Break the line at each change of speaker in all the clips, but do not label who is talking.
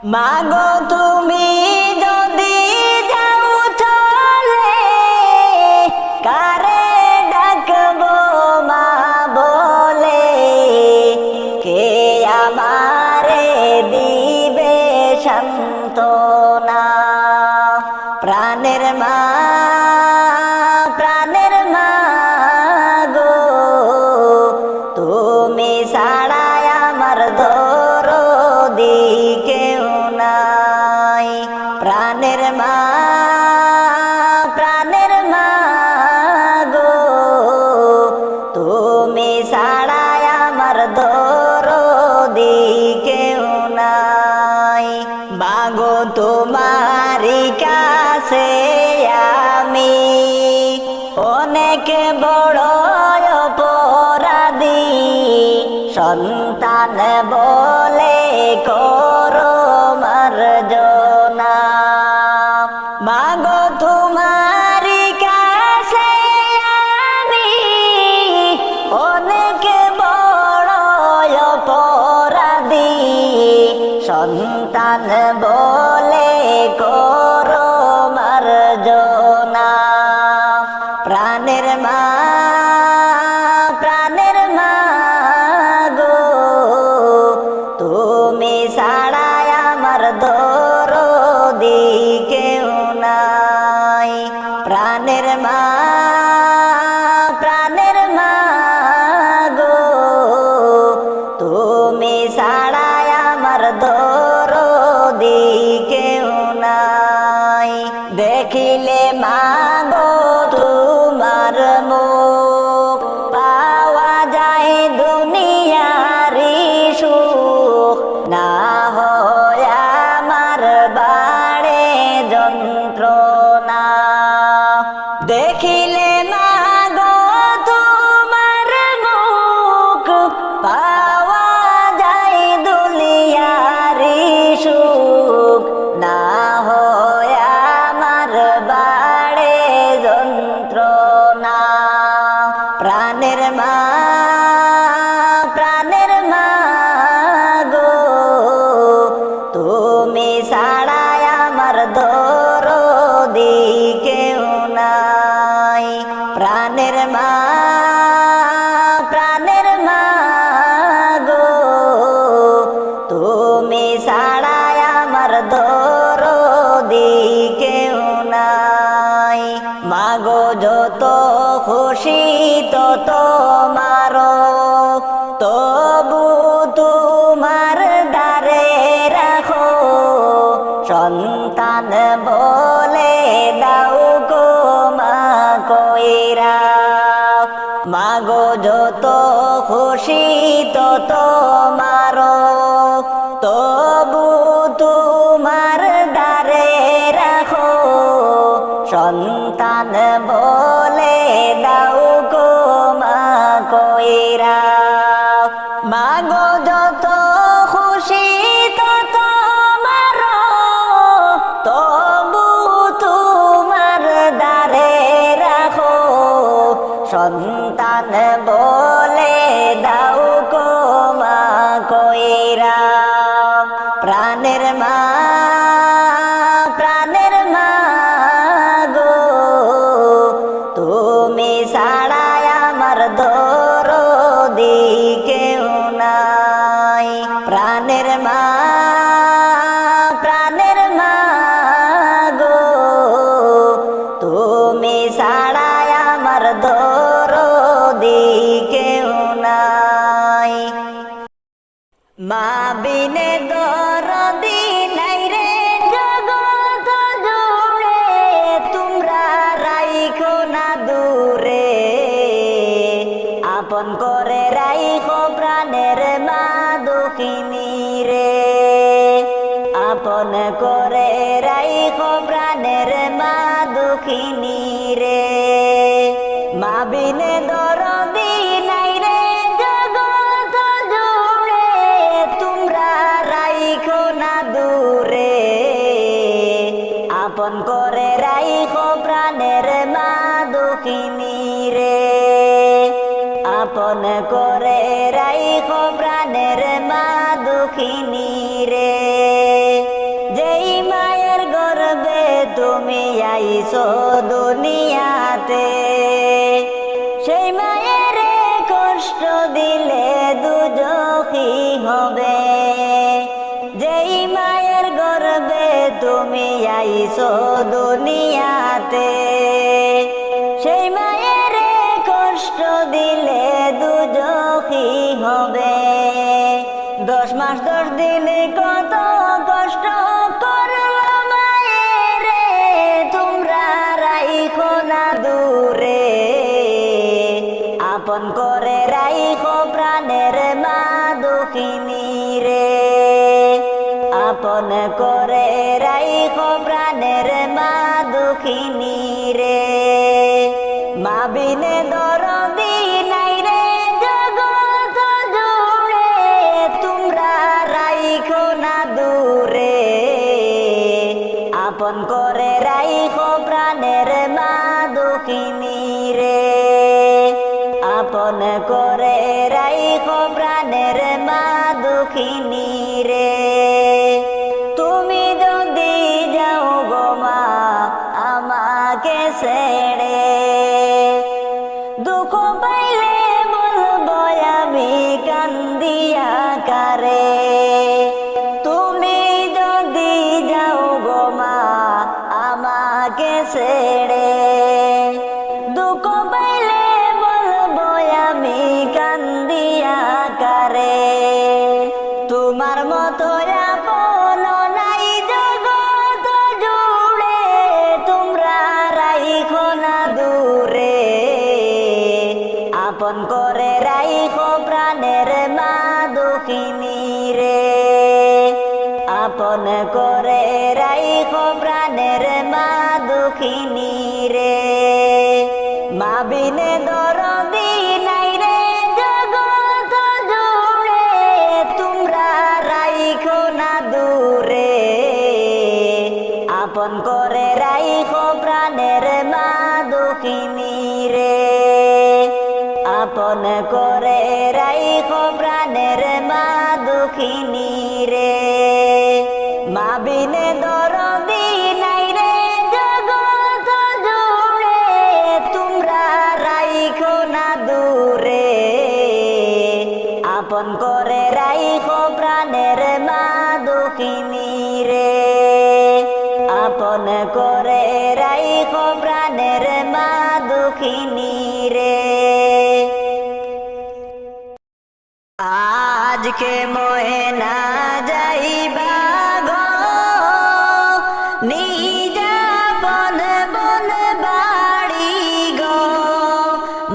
মাগো তুমি যদি যাও চলে, কারে ডাকবো মা বলে, কে আমারে দিবে সান্ত্বনা। প্রাণের মা, প্রাণের মা গো, তুমি ছাড়াই আমার দরদি কেউ নাই। প্রাণের মা, প্রাণের মা গো, তুমি ছাড়াই আমার দরদি কেউ নাই। মাগো তোমারি কাছে আমি অনেক বড় অপরাধী, সন্তান বলে করো মার্জনা। মাগো তোমারি কাছে আমি অনেক বড় অপরাধী, সন্তান বলে করো মার্জনা। প্রাণের মা, প্রাণের মা গো, তুমি ছাড়াই আমার দরদি কেউ নাই। প্রাণের মা, প্রাণের মা গো, তুমি ছাড়াই আমার দরদি কেউ নাই। দেখিলে মাগো তোমার মুখ, পাওয়া যায় দুনিয়ারি সুখ, না হয় আমার বাড়ে যন্ত্রণা। দেখিলে মাগো তোমার মুখ, পাওয়া যায় দুনিয়ারি সুখ, না হয় আমার বাড়ে যন্ত্রণা। প্রাণের মা, প্রাণের মা গো, তুমি ছাড়াই আমার দরদি কেউ নাই। প্রাণের মা, প্রাণের মা গো, তুমি ছাড়াই আমার দরদি কেউ নাই। মাগো যত খুশি তত মারো, তবু তোমার দ্বারে রাখো, সন্তান বলে দাও গো মা কইরা। মাগো যত খুশি তত মারো, তবু তোমার দ্বারে রাখো, সন্তান বলে দাও গো মা কইরা। মাগো যত খুশি তত মারো, তবু তোমার দ্বারে রাখো, সন্তান বলে দাও গো মা কইরা। প্রাণের মা, প্রাণের মা গো, তুমি ছাড়াই আমার দরদি কেউ নাই। প্রাণের মা, প্রাণের মা গো, তুমি ছাড়াই আমার দরদি কেউ নাই। মা বিনে দরদি নাই রে জগৎ জুড়ে, তোমরা রাইখো না দূরে, আপন করে রাইখো প্রাণের মা দুঃখিনী রে। আপন করে রাইখো প্রাণের মা দুঃখিনী রে। মা বিনে দরদি নাই রে জগৎ জুড়ে, তোমরা রাইখো না দূরে, আপন করে রাইখো প্রাণের মা দুঃখিনী রে। আপন করে রাইখো প্রাণের মা দুঃখিনী রে। তুমি আইছো দুনিয়াতে, সেই মায়ের কষ্ট দিলে দুজখী হবে। যেই মায়ের গর্ভে তুমি আইছো দুনিয়াতে, সেই মায়ের কষ্ট দিলে দুজখী হবে। 10 মাস 10 দিন কত কষ্ট করলো মায়ের, তোমরা রাইখো না দূরে, আপন করে রাইখো প্রাণের মা দুঃখিনী রে, আপন করে রাইখো প্রাণের মা দুঃখিনী রে। মা বিনে দরদি নাই রে জগৎ জুড়ে, তোমরা রাইখো না দূরে, আপন করে রাইখো প্রাণের মা দুঃখিনী রে, আপন করে রাইখো প্রাণের মা দুঃখিনী রে। তুমি যদি যাও গো মা আমাকে ছেড়ে, দুঃখ পাইলে বলবো আমি কান্দিয়া কারে। তুমি যদি যাও গো মা আমাকে ছেড়ে, দুঃখ পাইলে বলবো আমি কান্দিয়া কারে। তোমার মতো আপন নাই জগৎ জুড়ে, তোমরা রাইখো না দূরে, আপন করে রাইখো প্রাণের মা দুঃখিনী রে, আপন করে রাইখো প্রাণের মা দুঃখিনী রে। মা বিনে দরদি নাই রে জগৎ জুড়ে, তোমরা রাইখো না দূরে, আপন করে রাইখো প্রাণের মা দুঃখিনী রে, আপন করে রাইখো প্রাণের মা দুঃখিনী রে। মা বিনে দরদি নাই রে জগৎ জুড়ে, তোমরা রাইখো না দূরে, আপন করে রাইখো প্রাণের মা দুঃখিনী রে, আপন করে রাইখো প্রাণের মা দুঃখিনী রে। আজকে ময়না যাইবা গো নিজাপন বন বাড়ি গো,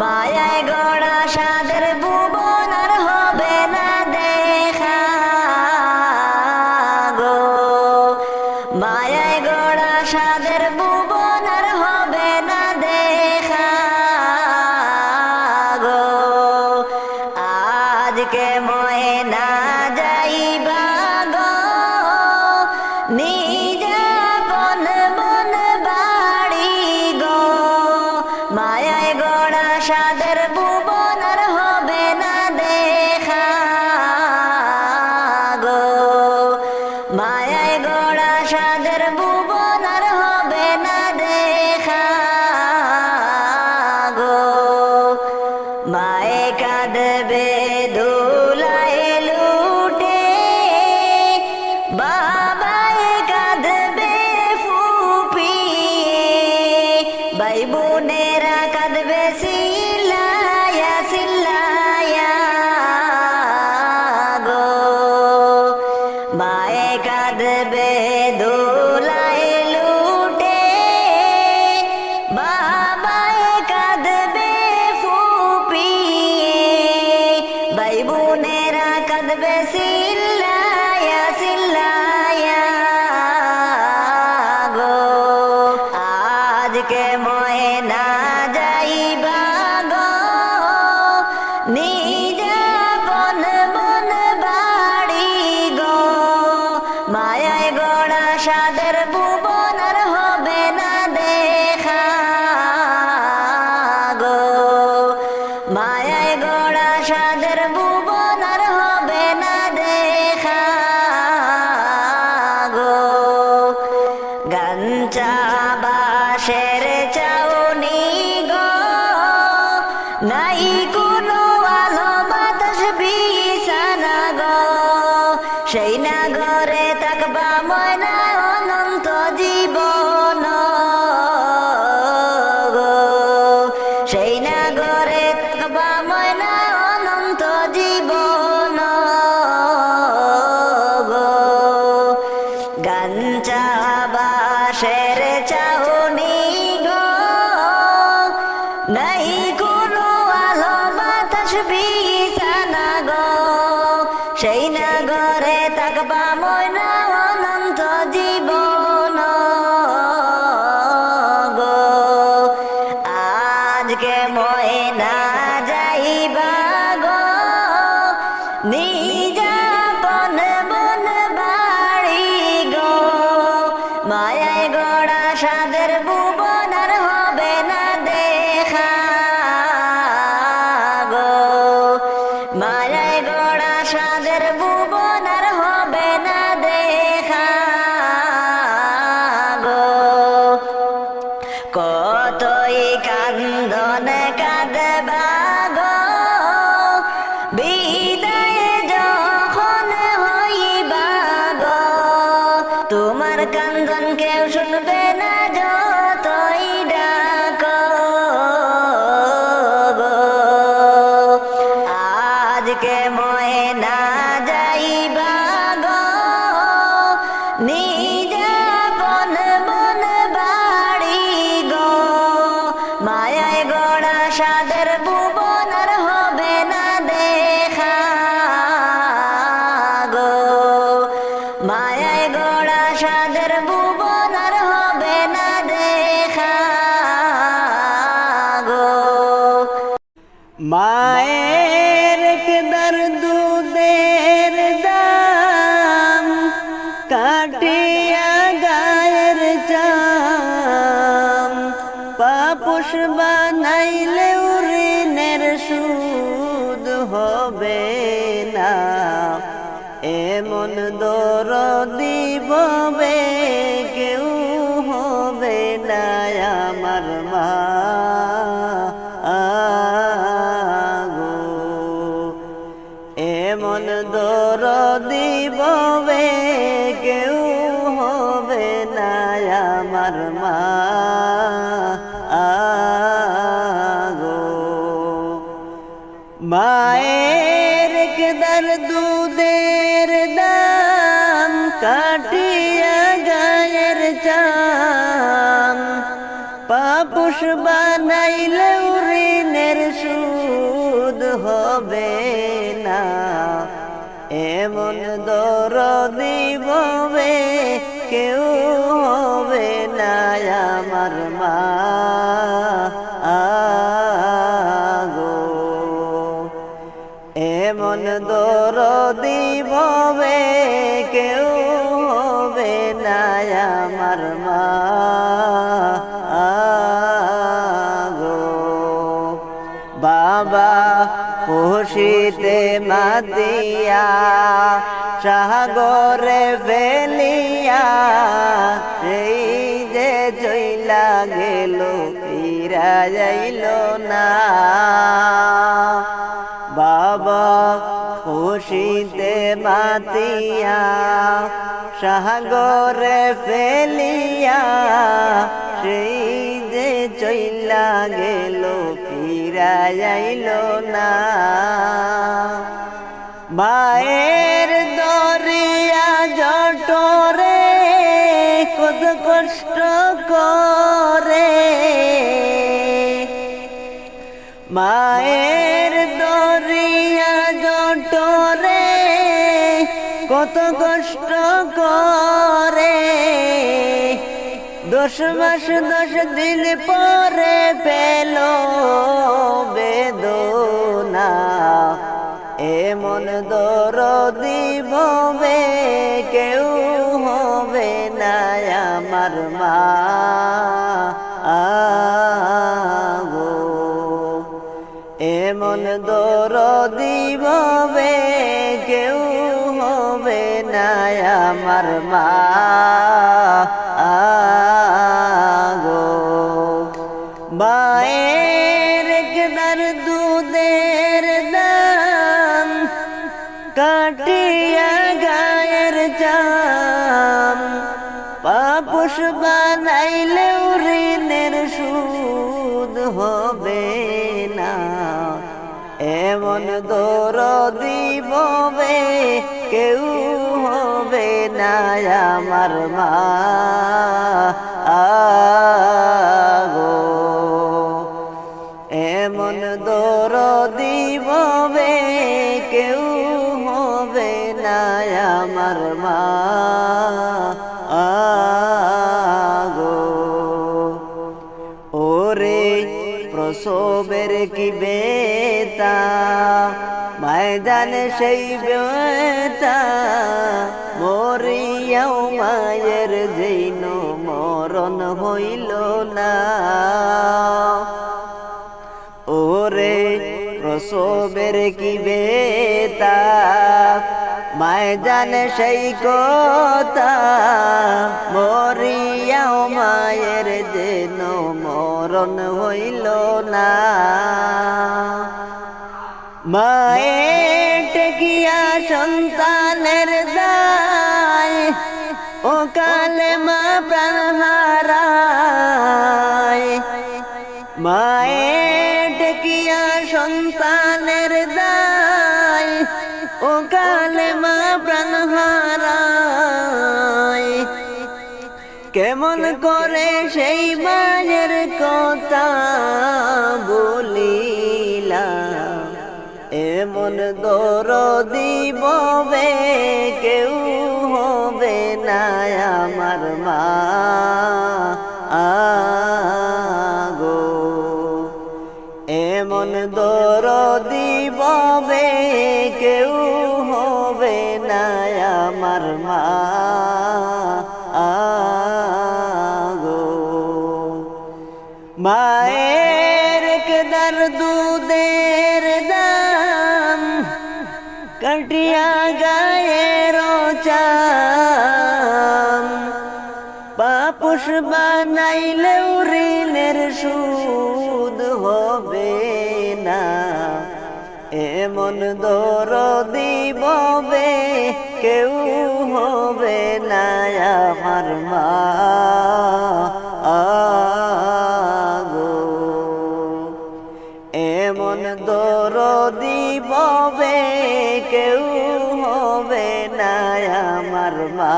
মায়ায় গড়া সাদের ভুবন আর হবে না দেখা গো, মায়ায় গড়া সাদের ভুবন আর হবে না দেখা গো। আজকে ময়না যাইবা গো নিজাপন বন বাড়ি গো, মায়ায় গড়া সাদের ভুবন আর হবে না দেখা গো, মায়ায় গড়া সাদের ভুবন আর হবে না দেখা গো। মায়ে কাঁদবে দোলায় লুটে, বাবায় কাঁদবে ফুপিয়ে, ভাই বোনেরা কাঁদবে চিল্লায়া চিল্লায়া গো। মায়ে কাঁদবে দোলায় লুটে, বাবায় কাঁদবে ফুপিয়ে, ভাই বোনেরা কাঁদবে চিল্লায়া চিল্লায়া গো। আজকে ময়না যাইবা গো নিজাপন বন বাড়ি গো, মায়ায় গড়া সাদের ভুবন আর হবে না দেখা গো, মায়ায় গড়া সাদের ভুবন আর হবে না দেখা গো। গাঞ্চা বাঁশের চাউনি গো, নাই কোনো আলো বাতাস বিছানা গো, সেই নাগরে থাকবা ময়না অনন্ত জীবন গো, সেই নাগরে থাকবা ময়না অনন্ত জীবন গো। গাঞ্চা বাঁশের চাউনি গো, নাই কোনো আলো বাতাস বিছানা গো, সেই নাগরে থাকবা ময়না অনন্ত জীবন গো। আজকে ময়না যাইবা গো, নিজাপন বন বাড়ি গো, মায়ায় গড়া সাদের ভুবন আর হবে না দেখা গো, মায়ায় গড়া সাদের ভুবন আর হবে না দেখা গো। কতই কান্দন কাঁদবা গো, বিদায় যখন হইবা গো, তোমার কান্দন কেউ শুনবে না যতই ডাকো গো। আজকে ময়না যাইবা গো, নিজাপন বন বাড়ি গো, মায়ায় গড়া সাদের ভুবন আর হবে না দেখা গো, মায়ায় গড়া সাদের ভুবন আর হবে না দেখা গো।
মায়ের কেদার দুধের দাম, কাটিয়া গায়ের চাম, পাপুষ বানাইলে ঋণের সুদ হবে না, এমন দরদি ববে কেউ হবে না আমার মা গো, এমন দরদি ববে কেউ হবে না আমার মা গো। মায়ের কেদার দুধের দাম, কাটিয়া গায়ের চাম, পাপুষ বানাইলে ঋণের সুদ হবে না, এমন দরদি ববে কেউ হবে না আমার মা গো, এমন দরদি ববে কেউ হবে না আমার মা গো। বাবা খুশিতে মাতিয়া সাগরে ফেলিয়া, সেই যে চইলা গেল ফিরা যাইল না। বাবা খুশিতে মাতিয়া সাগরে ফেলিয়া, সেই যে চইলা গেল ফিরা যাইল না। মায়ের দরিয়া জটরে কত কষ্ট করে, মায়ের দরিয়া জটরে কত কষ্ট করে, 10 মাস 10 দিন পরে পেল বেদনা, এমন দরদি ববে কেউ হবে না আমার মা গো, এমন দরদি ববে কেউ হবে না আমার মা পাপুষ বানাইলেও ঋণের সুদ হবে না, এমন দরদি ববে কেউ হবে না আমার মা আগো। এমন দরদি ববে কেউ হবে না আমার মা আগো। ওরে প্রসবের কি বেতা, মায় জানে সেই বেতা, মরিয়াও মায়ের যেন মরণ হইল না। ওরে প্রসবের কি বেতা, মায় জানে সেই কথা, মরিয়াও মায়ের যেন মরণ হইল না। মায়ের টেকিয়া সন্তানের দায়, ও কালে মা প্রাণ হারায়। মায়ের টেকিয়া সন্তানের দায়, ও কালে মা প্রাণ হারায়। কেমন করে সেই মায়ের কথা বলিলাম, এমন দরদি ববে কেউ হবে না আমার মা আগো। এমন দরদি ববে কেউ হবে না আমার মা আগো। মায়ের কেদার দুধের দাম, কাটিয়া গায়ের চাম, পাপুষ বানাইলেও ঋণের সুদ হবে না, এমন দরদি ববে কেউ হবে না আমার মা আগো। এমন দরদি ববে কেউ হবে না আমার মা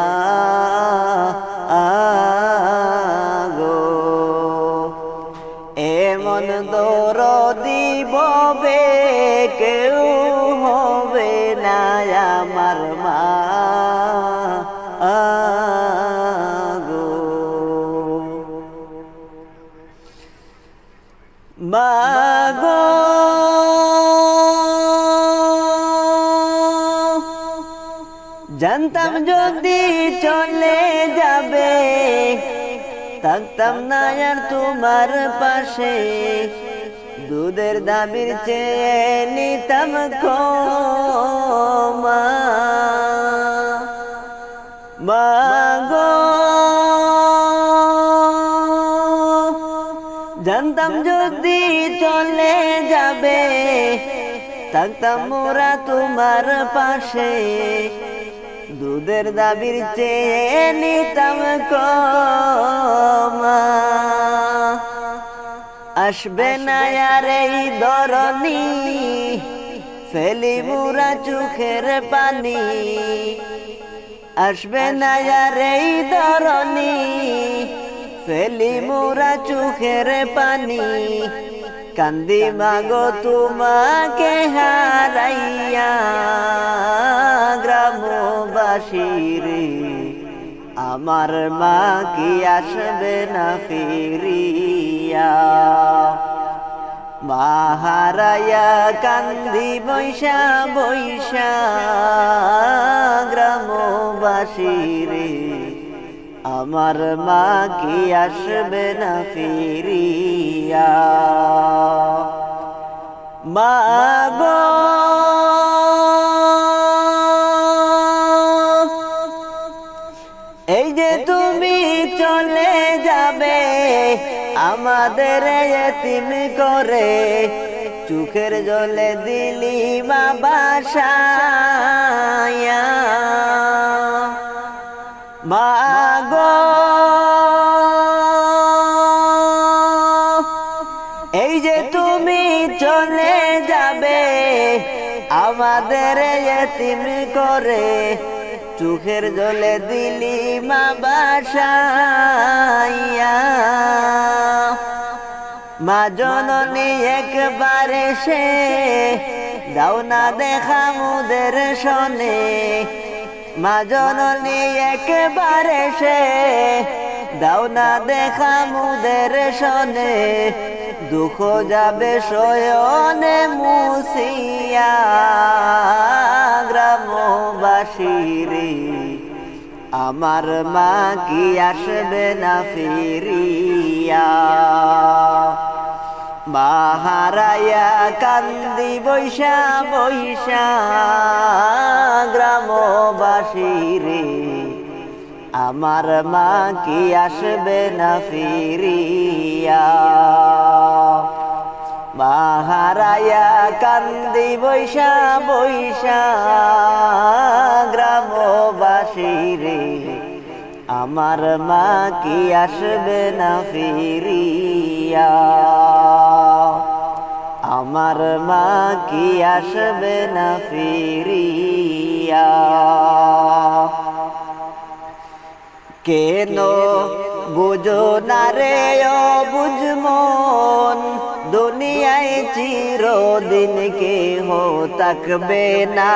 আগো। এমন দরদি ববে কেউ হবে না আমার মা আগো। মাগো জানতাম যদি চলে যাবে, থাকতাম না আর তোমার পাশে, দুধের দাবির চেয়ে নিতাম ক্ষমা। মাগো জানতাম যদি চলে যাবে, থাকতাম মোরা তোমার পাশে, দুধের দাবির চেয়ে নিতাম ক্ষমা। আসবে না আর এই ধরনী, ফেলি মোরা চোখের পানি। আসবে না আর এই ধরনী, ফেলি মোরা চোখের পানি। কান্দি মাগো তোমাকে হারাইয়া, গ্রামবাসীরে আমার মা কি আসবে না ফিরিয়া। মা হারাইয়া কান্দি বৈশা বৈশা, গ্রামবাসীরে আমার মা কি আসবে না ফিরিয়া। মাগো এই যে তুমি চলে যাবে, আমাদের এতিম করে, চোখের জলে দিলি মা বাসায়া। মাগো এই যে তুমি চলে যাবে আমাদের এতিম করে, চোখের জলে দিলি মা বাসাইয়া। মা জননী একবার এসে দাও না দেখা মুদের শোনে, মা জননী একবার এসে দাও না দেখা মুদের শোনে, দুঃখ যাবে শয়নে মুছিয়া। গ্রামবাসীরে আমার মা কি আসবে না ফিরিয়া, মা হারাইয়া কান্দি বৈশা বৈশা। গ্রামবাসীরে আমার মা কি আসবে না ফিরিয়া, মা হারাইয়া কান্দি বৈশা বৈশা। গ্রামবাসীরে আমার মা কি আসবে না ফিরিয়া, আমার মা কি আসবে না ফিরিয়া। কেন বুঝো না রে অবুঝ মন, দুনিয়ায় চিরদিন কেহ থাকবে না।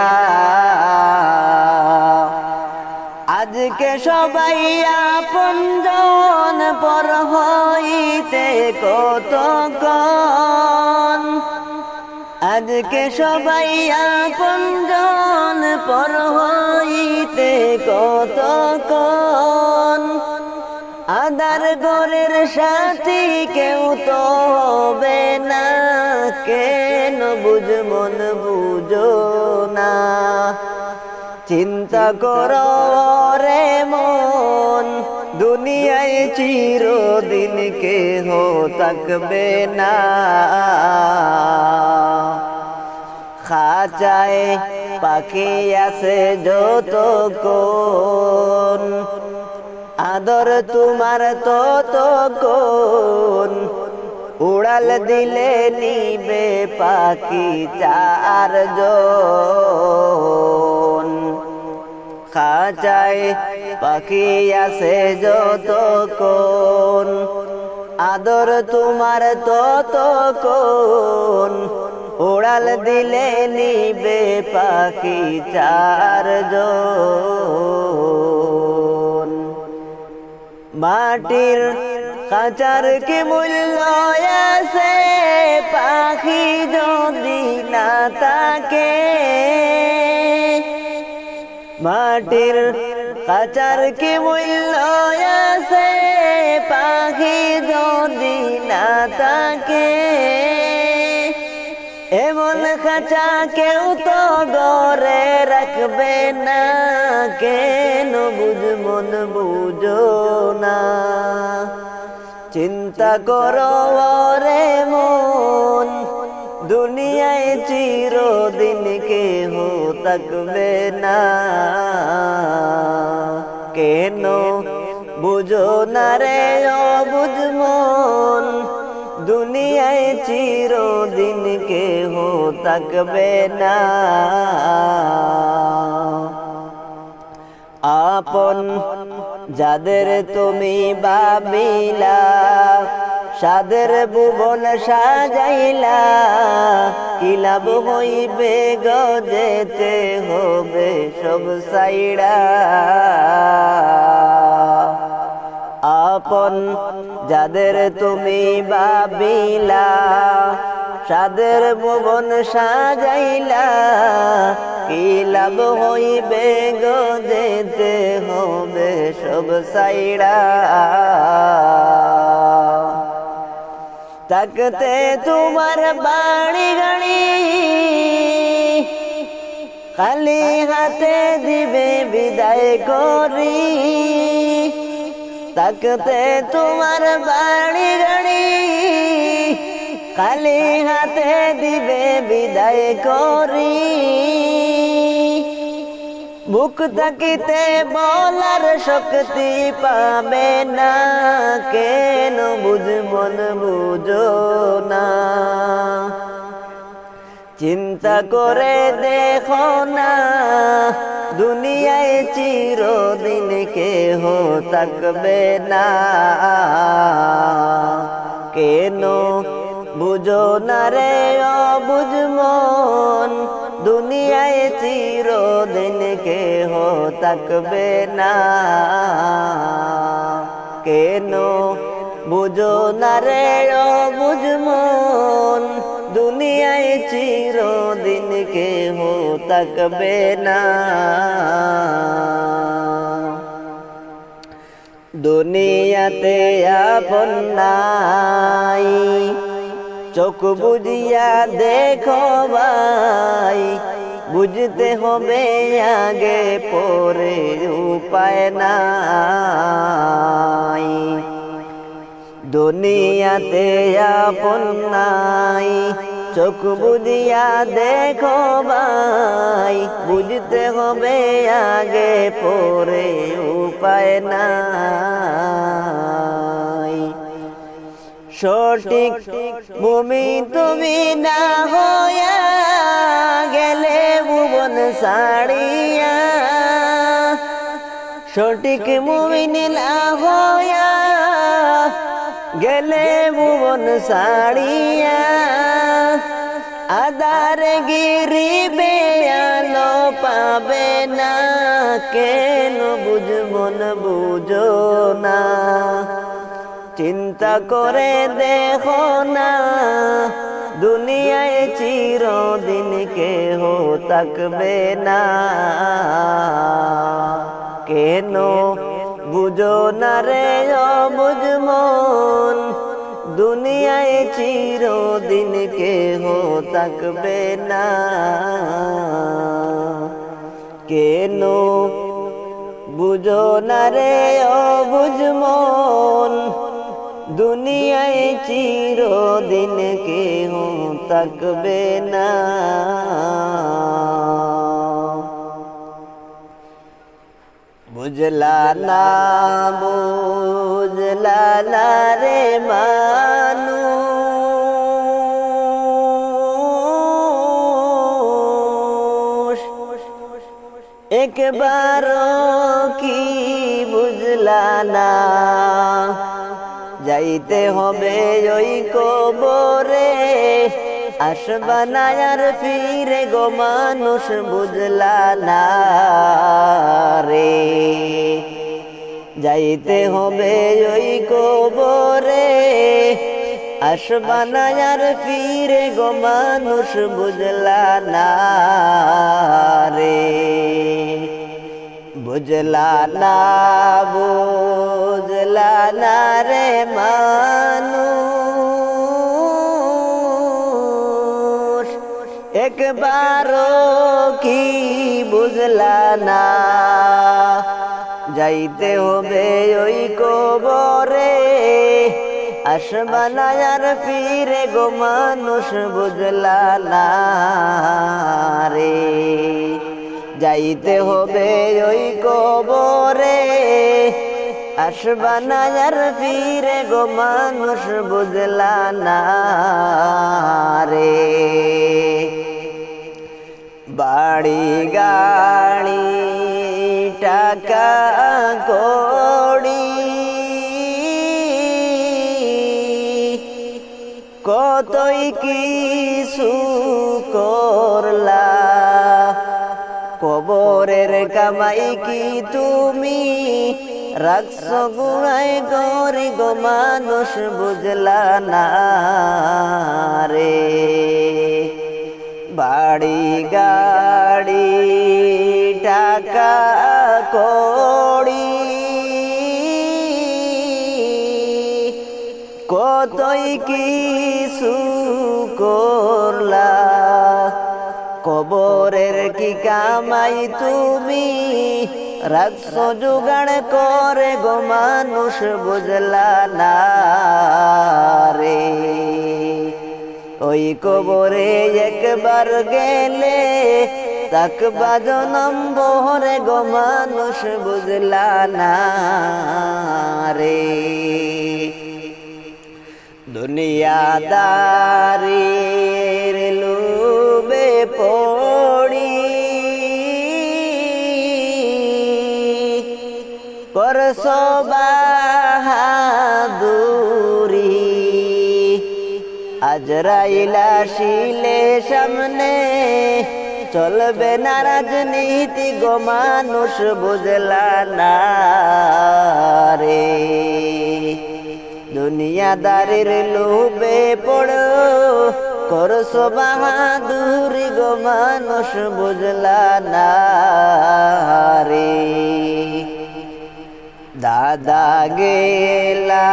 আজকে সবাই আপনজন পর হইতে কতক্ষণ, আজকে সবাই আপনজন পর হইতে কতক্ষণ। আদার ঘরের সাথী কেউ তো হবে না, কেন বুঝ মন বুঝো না। চিন্তা করো রে মন, দুনিয়ায় চিরদিন কেহ থাকবে না। খাঁচায় পাখি আছে যতক্ষণ, আদর তোমার ততক্ষণ। উড়াল দিলে নিবে পাখি চারজন, খাঁচায় পাখি আছে যতক্ষণ, আদর তোমার ততক্ষণ। উড়াল দিলে নিবে পাখি চারজন। মাটির খাঁচার কি মূল্য আছে পাখি যদি না থাকে, মাটির খাঁচার কি মূল্য আছে পাখি যদি না থাকে। এমন খাঁচা কেউ তো গড়ে রাখবে না, কেন বুঝ মন বুঝো না। চিন্তা করো রে মন, দুনিয়ায় চিরদিন কেহ থাকবে না। কেন বুঝো না রে অবুঝ মন, দুনিয়ায় চিরদিন কেহ থাকবে না। আপন যাদের তুমি ভাবিলা, সাদের ভুবন সাজাইলা, কি লাভ হইবে গো যেতে হবে সব সাইড়া। আপন যাদের তুমি ভাবিলা, সাদের ভুবন সাজাইলা, কি লাভ হইবে গো যেতে হবে সব সাইড়া। থাকতে তোমার বাড়ি গাড়ি, খালি হাতে দিবে বিদায় করি। থাকতে তোমার বাড়ি গাড়ি, খালি হাতে দিবে বিদায় করি। মুখ তাকিতে বলার শক্তি পাবে না, কেন মন বুঝো না। চিন্তা করে দেখো না, দুনিয়ায় চিরদিন কেহ থাকবে না, কেন বুঝো না রে অবুঝ মন, দুনিয়ায় চিরদিন কেহ থাকবে না, কেন বুঝো না রে অবুঝ মন, দুনিয়ায় চিরদিন কেহ থাকবে না। দুনিয়াতে আপন নাই, চোখ বুঝিয়া দেখো ভাই, বুঝতে হবে আগে পরে উপায় নাই। দুনিয়াতে আপন নাই, চোখ বুঝিয়া দেখো ভাই, বুঝতে হবে আগে পরে উপায় নাই। সঠিক মুমিন তুমি না হইয়া গেলে ভুবন ছাড়িয়া, সঠিক মুমিন না হইয়া গেলে ভুবন ছাড়িয়া, আধার গিরিবে আলো পাবে না, কেন মন বুঝো না। চিন্তা করে দেখো না, দুনিয়ায় চিরদিন কেহ থাকবে না, কেন বুঝো না রে অবুঝ মন, দুনিয়ায় চিরদিন কেহ থাকবে না, কেন বুঝো না রে অবুঝ মন, দুনিয়ায় চিরদিন কেহ থাকবে না। বুঝলা না বুঝলা না রে মানুষ, একবার কি বুঝলা না, যাইতে হবে ওই কবরে, আসবা না আর ফিরে গো মানুষ, বুঝলা না রে। যাইতে হবে ওই কবরে, আসবা না আর ফিরে গো মানুষ, বুঝলা না রে। বুঝলা না বুঝলা না রে মানুষ, একবারও কি বুঝলা না, যাইতে হবে ওই কবরে, আসবা না আর ফিরে গো মানুষ, বুঝলা না রে। যাইতে হবে ওই কবরে, আসবা না আর ফিরে গো মানুষ, বুঝলা না রে। বাড়ি গাড়ি টাকা কড়ি কতই কিছু করলা, কবরের কামাই কি তুমি রাখছো গুড়াই গরি গো মানুষ, বুঝলা না রে। বাড়ি গাড়ি টাকা কড়ি কতই কিছু করলা, কবরের কি কামাই তুমি রাখছো জোগাড় করে গো মানুষ, বুঝলা না রে। ওই কবরে একবার গেলে তাকবা জনম বহরে গো মানুষ বুঝলা না রে দুনিয়াদারির লোভে পড়ি করছো বাহাদুরি আজরাইল আসিলে সামনে চলবে না রাজনীতি গো মানুষ বুঝলা না রে দুনিয়াদারির লোভে পড়ো করছো বাহাদুরি গো মানুষ বুঝলা না রে দাদা গেলা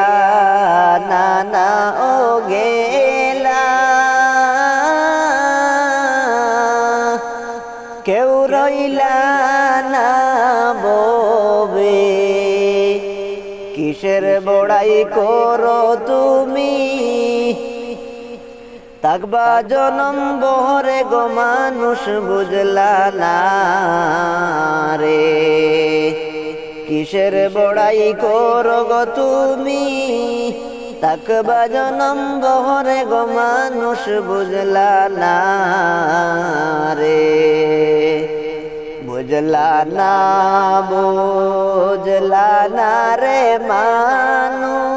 নানা ও গেলা কেউ রইলা না ববে কিসের বড়াই করো তুমি তাকবা জনম বহরে গো মানুষ বুঝলা না রে কিসের বড়াই করো গো তুমি তাকবা জনম বহরে গো মানুষ বুঝলা না রে বুঝলা না বুঝলা না রে মানুষ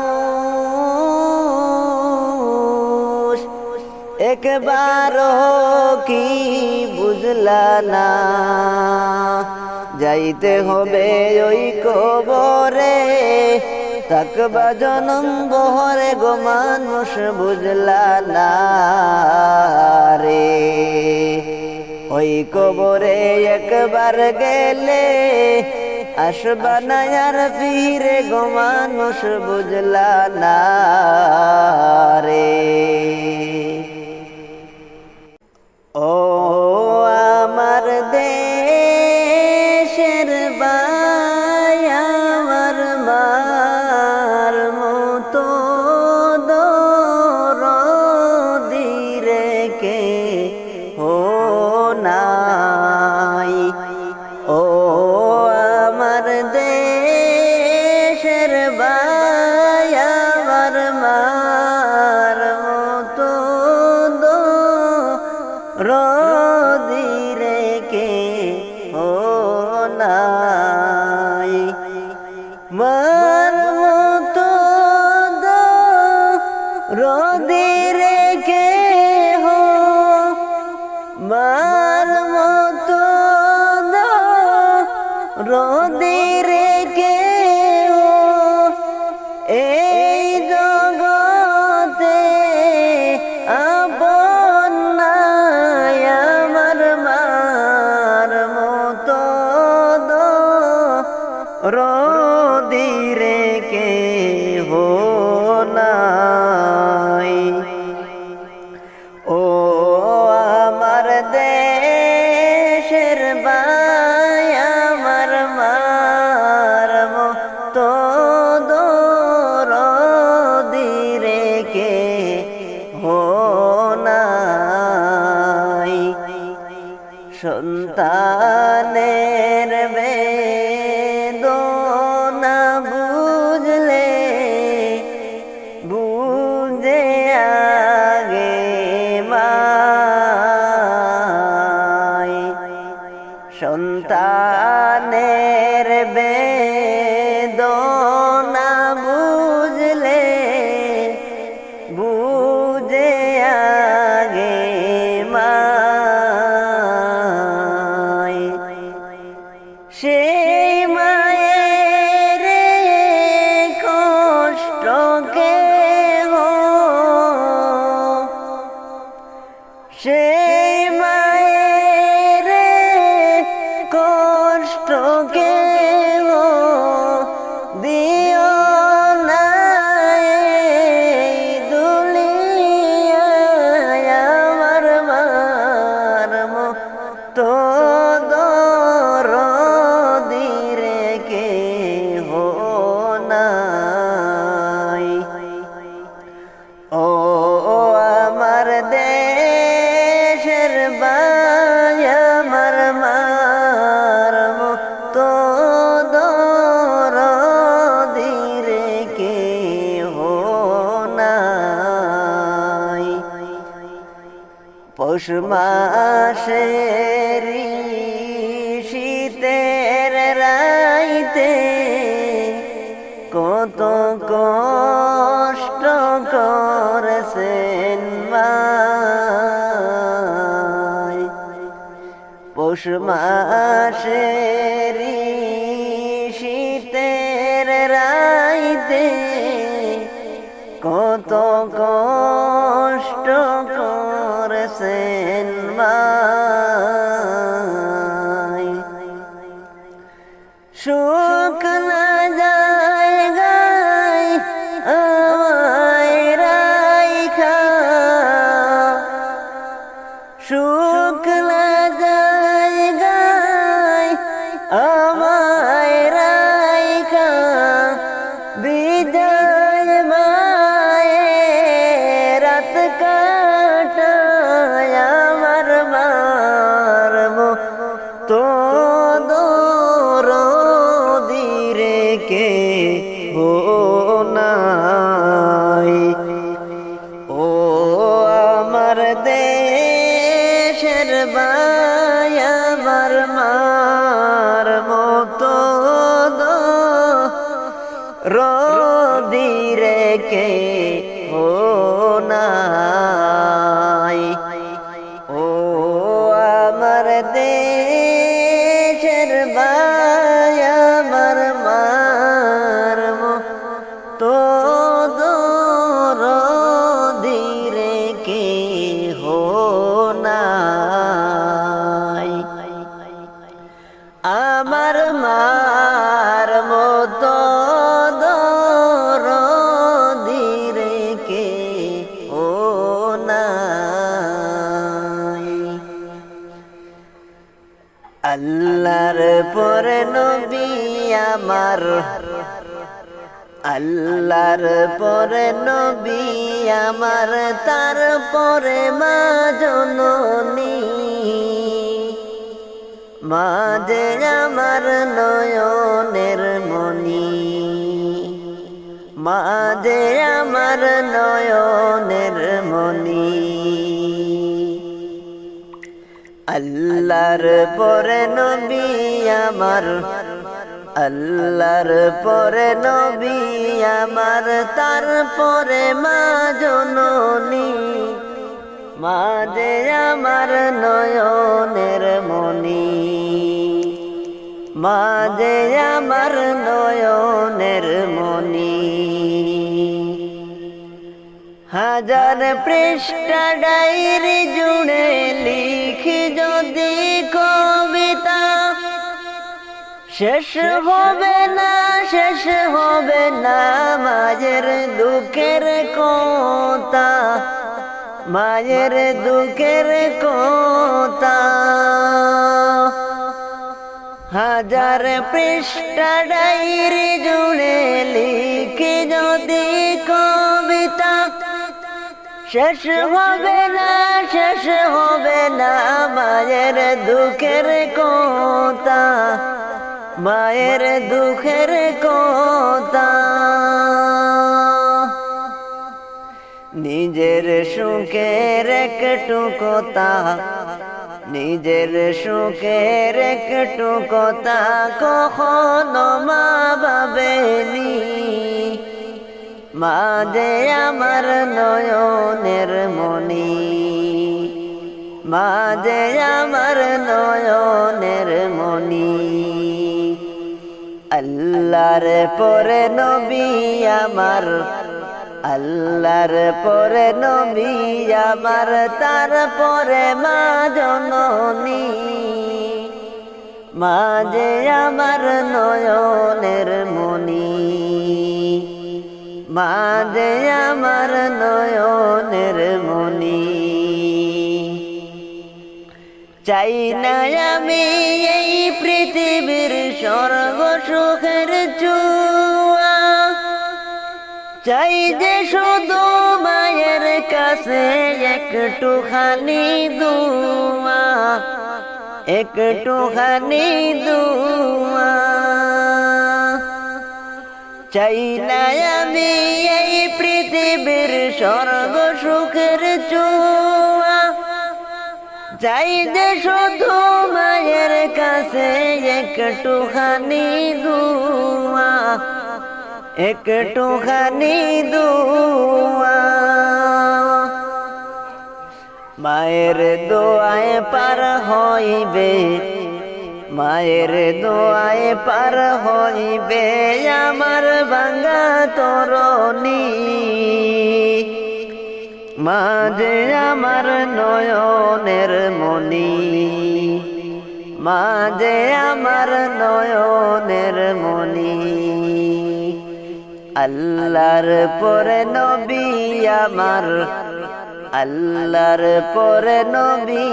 একবারও কি বুঝলা না যাইতে হবে ওই কবরে তাকবা জনম বহরে গো মানুষ বুঝলা না রে ওই কবরে একবার গেলে আসবা না আর ফিরে গো মানুষ বুঝলা না রে ও আমার দেশের ভাই আমার মার মতো দরদি রেখে ও নাই ও আমার দেশের ভাই আমার মার মতো দরদি রেখে ও নাই মার মতো দরদি রেখে হো মার মতো দরদি রেখে হো এই জগতে আপন নাই আমার মার মতো দরদি রেখে হো নাই ও আমার দেশের ভাই আমার মার মতো দরদি রেখে হো নাই সন্তানের বেদনা পৌষ মাসের শীতের রাইতে কত কষ্ট করেছেন মায়। পৌষ মাসের শীতের রাইতে কত কষ্ট করেছেন মায়। শুকনা জায়গায় আমায় রাইখা, শুকনা জায়গায় আমায় রাইখা বিদায় মায়ে রাত কাটায় আমার মারব তো দরদিরে কে হো নাই। ও আমার দেশের ভাই আমার মার মতো রদিরে কে হো নাই। ও আমার দেশের ভাই আমার মার মতো রদিরে কে হো নাই। আমার মার মতো দরদিরে কে হো নাই। আল্লাহর পরে নবী আমার, আল্লাহর পরে নবী আমার, তারপরে মা জননী, মা যে আমার নয়নের মনি, মা যে আমার নয়নের মনি। আল্লাহর পরে নবী আমার, আল্লাহর পরে নবী আমার, তারপরে মা জননী, মা যে আমার নয়নের মনি, মা যে আমার নয়নের মনি। হাজার পৃষ্ঠা ডায়েরি জুড়ে লিখি যদি কবিতা, শেষ হবে না, শেষ হবে না মায়ের দুঃখের কথা, মায়ের দুঃখের কথা। হাজার পৃষ্ঠা ডায়েরি জুড়ে লিখি যদি কবিতা, শেষ হবে না, শেষ হবে না মায়ের দুঃখের কথা, মায়ের দুঃখের কথা। নিজের সুখের একটু কথা, নিজের সুখের একটু কথা কখনো মা ভাবেনি, মা যে আমার নয়নের মনি, মা যে আমার নয়নের মনি। আল্লাহর পরে নবী আমার, আল্লাহর পরে নবী আমার, তারপরে মা জননী, মা যে আমার নয়নের মনি, মা যে আমার নয়নের মনি। চাই না আমি এই পৃথিবীর স্বর্গ সুখের চুয়া, চাই যে শুধু মায়ের কাছে একটুখানি দুয়া, একটুখানি দুয়া। চাই না আমি এই পৃথিবীর স্বর্গ সুখের চুয়া, চাই যে শুধু মায়ের কাছে একটুখানি দুয়া, একটুখানি দুয়া। মায়ের দোয়ায় পার হইবে, মায়ের দোয়ায় পার হইবে আমার ভাঙা তরণী। মা যে আমার নয়নের মনি, মা যে আমার নয়নের মনি। আল্লাহর পরে নবী আমার, আল্লাহর পরে নবী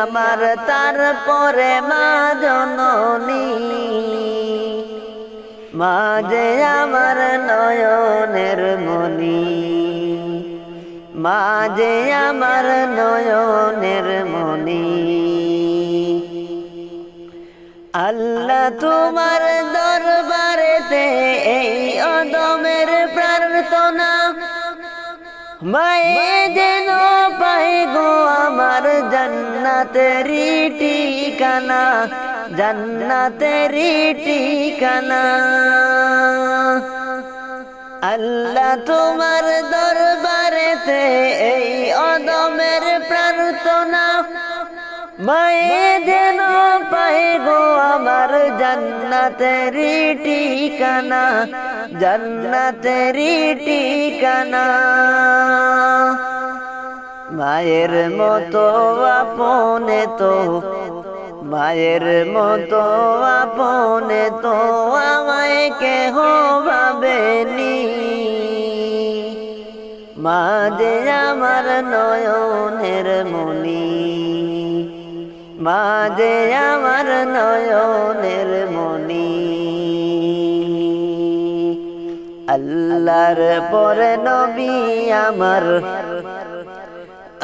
আমার, তারপরে মা জননী। মা যে আমার নয়নের মনি, মা যে আমার নয়নের মনি। আল্লাহ তোমার দরবারেতে এই অদমের প্রার্থনা, মায়ে যেন পাই গো আমার জান্নাতেরি ঠিকানা, জান্নাতেরি ঠিকানা। আল্লাহ তোমার দরবারেতে এই অদমের প্রার্থনা, মায়ে যেন পাই গো আমার জান্নাতেরি ঠিকানা, জান্নাতেরি ঠিকানা। মায়ের মতো আপনে তো, মায়ের মতো আপনে তো আমায় কেহ ভাবেনি। মা যে আমার নয়নের মনি, মা যে আমার নয়নের মনি। আল্লাহর পরে নবী আমার,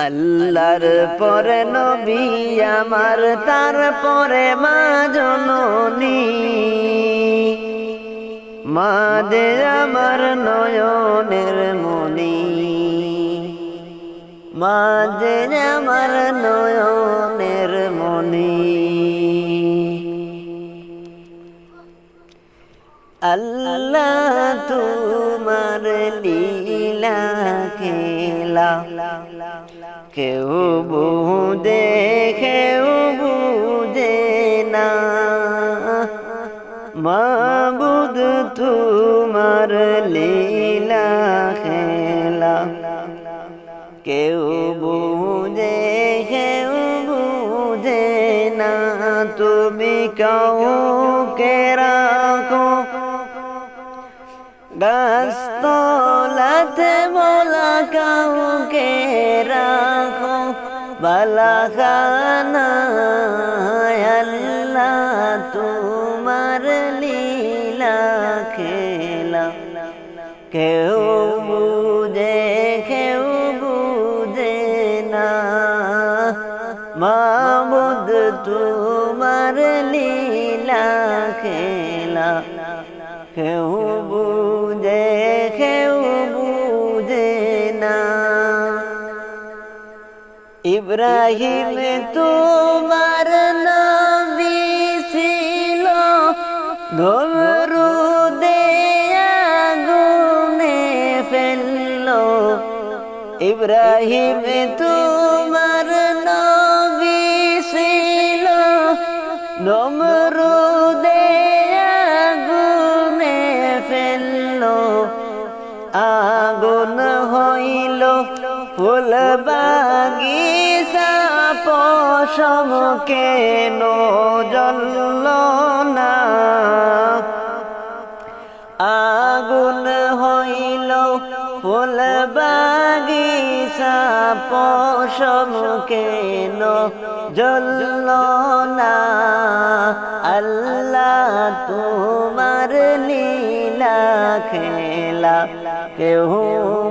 আল্লাহর পরে নবী আমার, তারপরে মা জননী। মা যে আমার নয়নের মনি, মা যে আমার নয়নের মনি। আল্লাহ তোমার লীলা খেলা কেউ বুঝে, কেউ বুঝে না। মাবুদ তোমার লীলা খেলা কেউ বুঝে, কেউ বুঝে না। তুমি কাউকে রাখো গাছতলাতে, মোলা কাউকে রাখো বালাখানায়। আল্লাহ তোমার লীলা খেলা কেউ বুঝে, কেউ বুঝে না। মাবুদ তোমার লীলা খেলা কেউ বুঝে, কেউ বুঝে না। ইব্রাহিম তোমার নবী ছিল, নমরুদে আগুনে ফেললো। ইব্রাহিম তোমার নবী ছিল, নমরুদে আগুনে ফেললো। আগুন হইল ফুল বাগিচা, পশম কেন জ্বলল না। আগুন হইল ফুল বাগিচা, পশম কেন জ্বলল না। আল্লাহ তোমার লীলা খেলা কেউ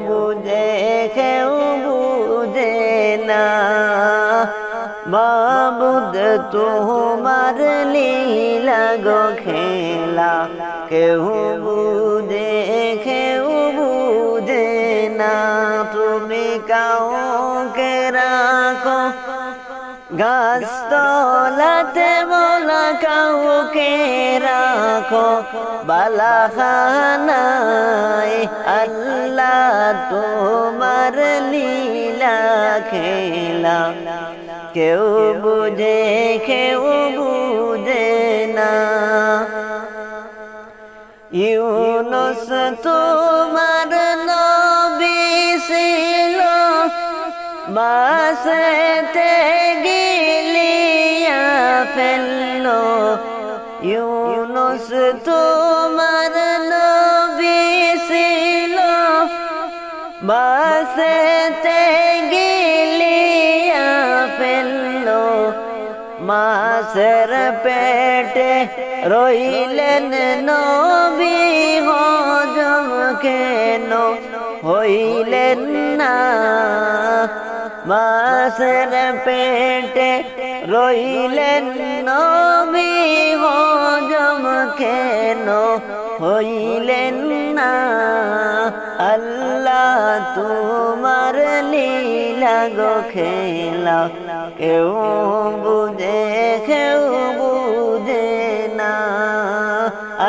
বুঝে, কেউ বুঝে না। মাবুদ তোমার লীলা গো খেলা কেউ বুঝে, কেউ বুঝে না। তুমি কাউকে রাখো গাছতলাতে মোলা কাউকে রাখো বালাখানায় আল্লাহ তোমার লীলা খেলা কেউ বুঝে কেউ বুঝে না ইউনুস তোমার নবী ছিল মাছেতে গিলিয়া ফেললো ইউনুস তোমার নবী ছিল মাছেতে গিলিয়া ফেললো মাছের পেটে রইলেন নবী হজম কেন হইলেন না মাছের পেটে রইলেন নবী হজম কেন হইলেন না আল্লাহ তোমার লীলা গো খেলা কেউ বুঝে কেউ বুঝে না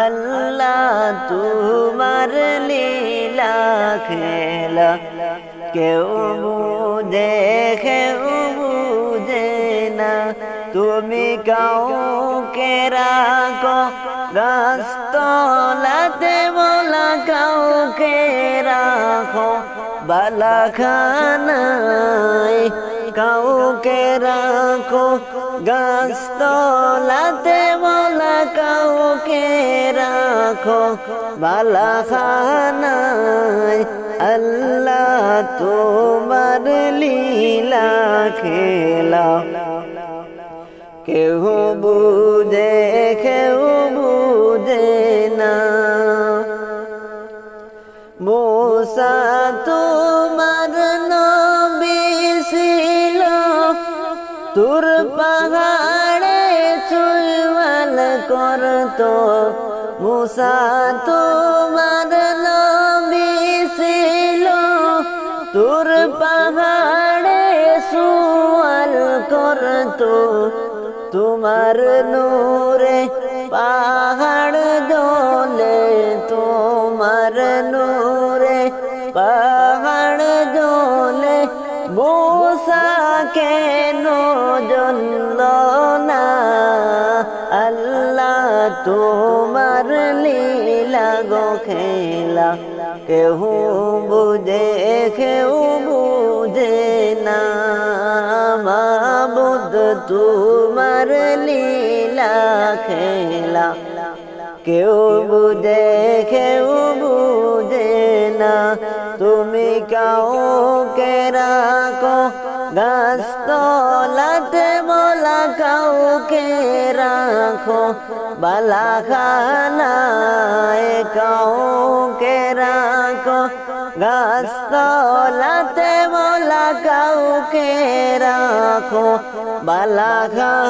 আল্লাহ তোমার লীলা খেলা কেউ বুঝে কেউ বুঝে না তুমি কাউকে রাখো গাছতলাতে মোলা কাউকে রাখো বালাখানায় কাউকে রাখো গাছতলাতে মোলা কাউকে রাখো বালাখানায় আল্লাহ তোমার লীলা খেলা কেউ বুঝে কেউ বুঝে না মূসা তোমার নবী ছিল তুর পাহাড়ে চুইওয়াল করতো মূসা তোমার নবী ছিল তুর পাহাড়ে সুয়াল করতো তোমার নূরে পাহাড় দোলে তোমার নূরে পাহাড় দোলে মূসা কেন জ্বলল না আল্লাহ তোমার লীলা গো খেলা কেউ বুঝে কেউ বুঝে না মাবুদ তোমার লীলা খেলা কেউ বুঝে কেউ বুঝে না তুমি কাউকে রাখো গাছতলাতে মোলা কাউকে রাখো বালাখানায় কাউকে রাখো গাছতলাতে মোলা কাউকে রাখো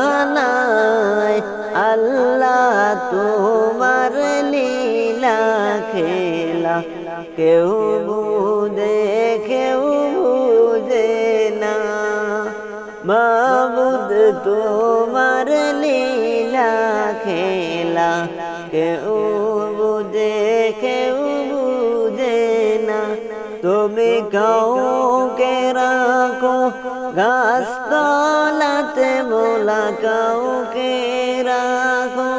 বালাখানায় আল্লাহ তোমার লীলা খেলা কেউ বুঝে কেউ বুঝে না মাবুদ তোমার লীলা খেলা কেউ বুঝে কেউ বুঝে না তুমি কাউকে রাখো গাছতলাতে মোলা কাউকে রাখো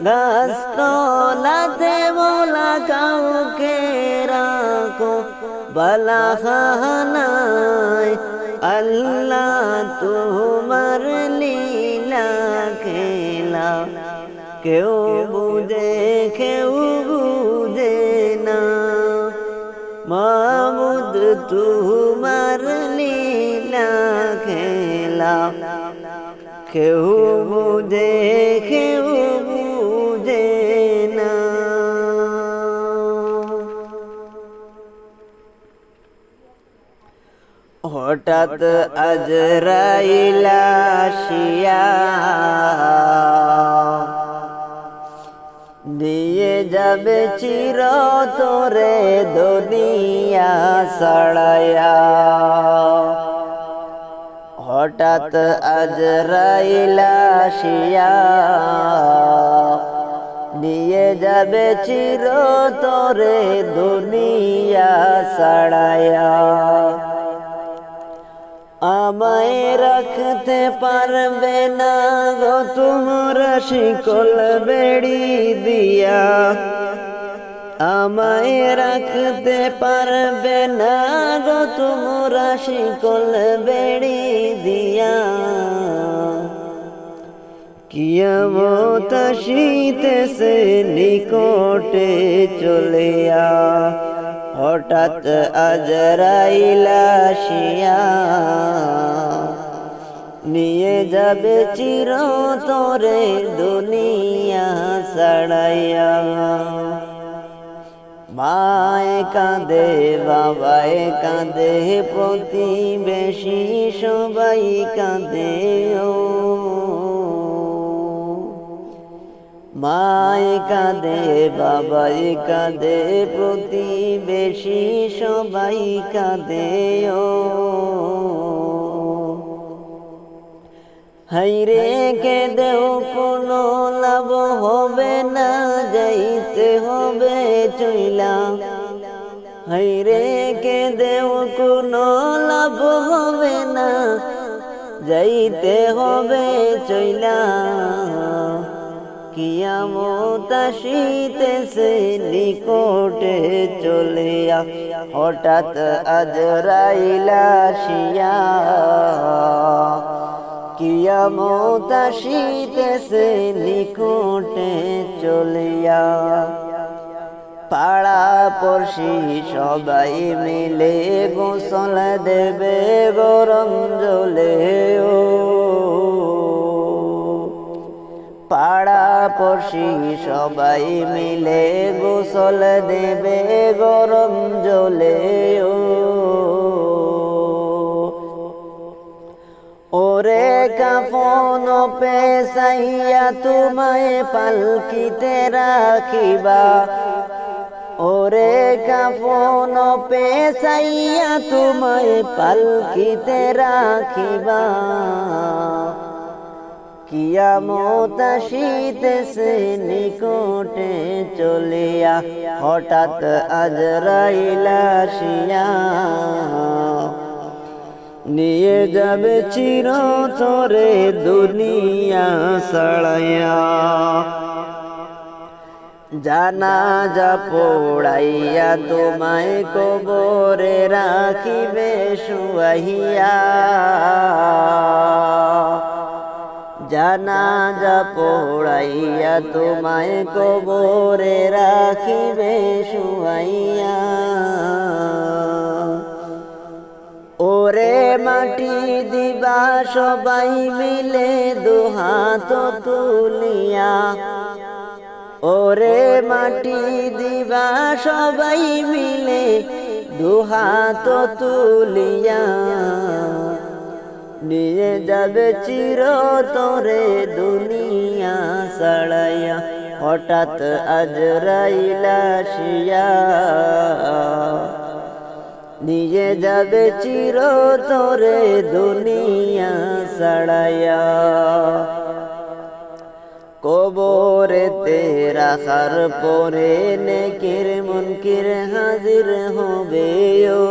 গাছতলাতে মোলা কাউকে রাখো বালাখানায় আল্লাহ তোমার লীলা খেলা কেউ বুঝে কেউ বুঝে না মাবুদ তোমার লীলা খেলা কেউ বুঝে কেউ বুঝে না হঠাৎ আজরাইল আসিয়া দিয়ে যাবে চিরতরে দুনিয়া ছাড়ায়া হঠাৎ আজরাইল আসিয়া নিয়ে যাবে চিরতরে দুনিয়া ছাড়াইয়া। আমায় রাখতে পারবে না গো তোমরা শিকল বেড়ি দিয়া, আমায় রাখতে পারবে না গো তোমরা শিকল বেড়ি দিয়া। কিয়ামত আসিতেছে নিকটে চলিয়া, হঠাৎ আজরাইল আসিয়া নিয়ে যাবে চিরতরে দুনিয়া ছাড়াইয়া। মায়ে কাঁদে বাবায় কাঁদে প্রতিবেশী সবাই কাঁদে ও, মায়ে কাঁদে বাবাই কাঁদে প্রতিবেশী সবাই কাঁদে ও। হাইরে কেঁদেও কোনো লাভ হবে না, যাইতে হবে চইলা। হাইরে কেঁদেও কোনো লাভ হবে না, যাইতে হবে চইলা। কিয়ামত আসিতেছে নিকটে চলিয়া, হঠাৎ আজরাইল আসিয়া কিয়ামত আসিতেছে নিকটে চলিয়া। পাড়া পড়শি সবাই মিলে গোসল দেবে গরম জলে ও, পাড়া পড়শি সবাই মিলে গোসল দেবে গরম জলে ও। ওরে কাফন পেশাইয়া তোমায় পালকিতে রাখিবা, ওরে কাফন পেশাইয়া তোমায় পালকিতে রাখিবা। কিয়ামত আসিতেছে নিকটে চলিয়া, হঠাৎ আজরাইল আসিয়া নিয়ে যাবে চিরতরে দুনিয়া ছাড়াইয়া। জানাজা পোড়াইয়া তোমায় কবরে রাখিবে শুয়াইয়া, জানাজা পোড়াইয়া তোমায় কবরে রাখিবে শুয়াইয়া। ওরে মাটি দিবা সবাই মিলে দুহাত তুলিয়া, ওরে মাটি দিবা সবাই মিলে দুহাত তুলিয়া। নিয়ে যাবে চিরতরে দুনিয়া ছাড়াইয়া, হঠাৎ আজরাইল আসিয়া নিয়ে যাবে চিরতরে দুনিয়া ছাড়াইয়া। কবরেতে রাখার পরে নেকির মুনকির হাজির হবে ও,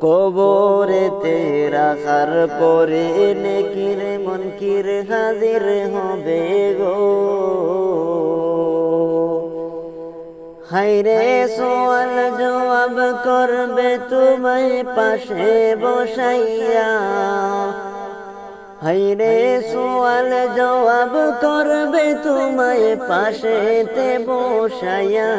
কবরেতে রাখার পরে নেকির মুনকির হাজির হবে গো। হায়রে সওয়াল জবাব করবে তোমায় পাশে বসাইয়া, হায়রে সওয়াল জবাব করবে তোমায় পাশেতে বসাইয়া।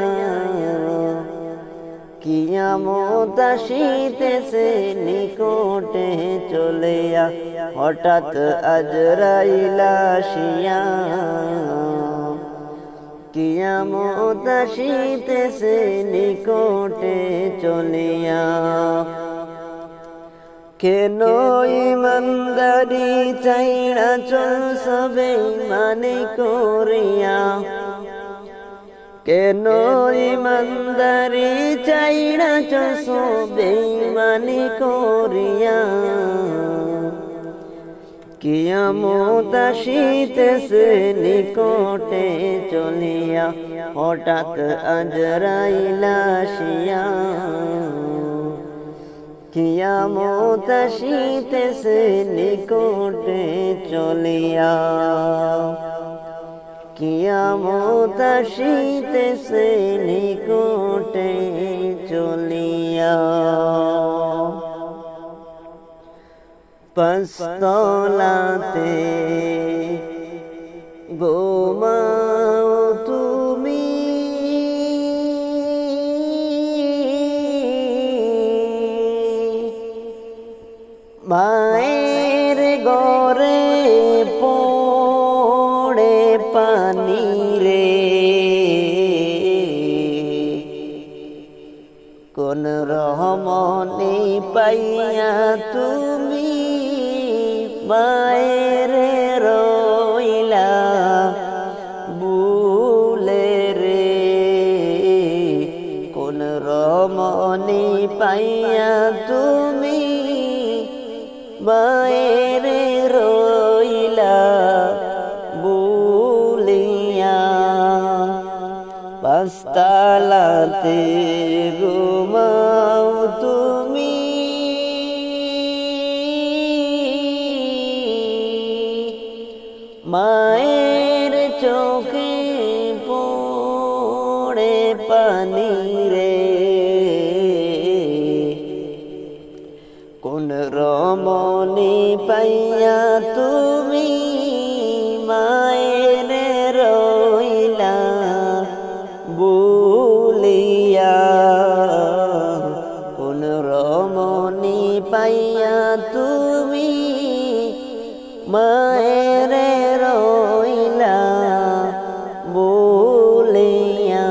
কিয়ামত আসিতেছে নিকটে চলিয়া, হঠাৎ আজরাইল আসিয়া কিয়ামত আসিতেছে নিকটে চলিয়া। কেন ইমানদারি চাইড়া চলছ বেঈমানি করিয়া, কেন ইমানদারি চাই না চসো বেঈমানি করিয়া কিয়ামত আসিতেছে নিকটে চলিয়া হঠাৎ আজরাইল আসিয়া কিয়ামত আসিতেছে নিকটে চলিয়া কিয়ামত আসিতেছে নিকটে চলিয়া পাঁচতলাতে ঘুমাও তুমি মায়ের ঘরে পড়ে পানি রে কোন রহমনি পাইয়া তুমি মায়ের রইলা বুলে রে কোন রমনি পাইয়া তুমি মায়ের রইলা বুলিয়া পাঁচতলাতে ঘুমাও তুমি মায়ের চোখে পড়ে পানি রে কোন রমণী পাইয়া তুমি মায়ের রইলা বুলিয়া কোন রমণী পাইয়া তুমি মায়ের রইলা বুলিয়া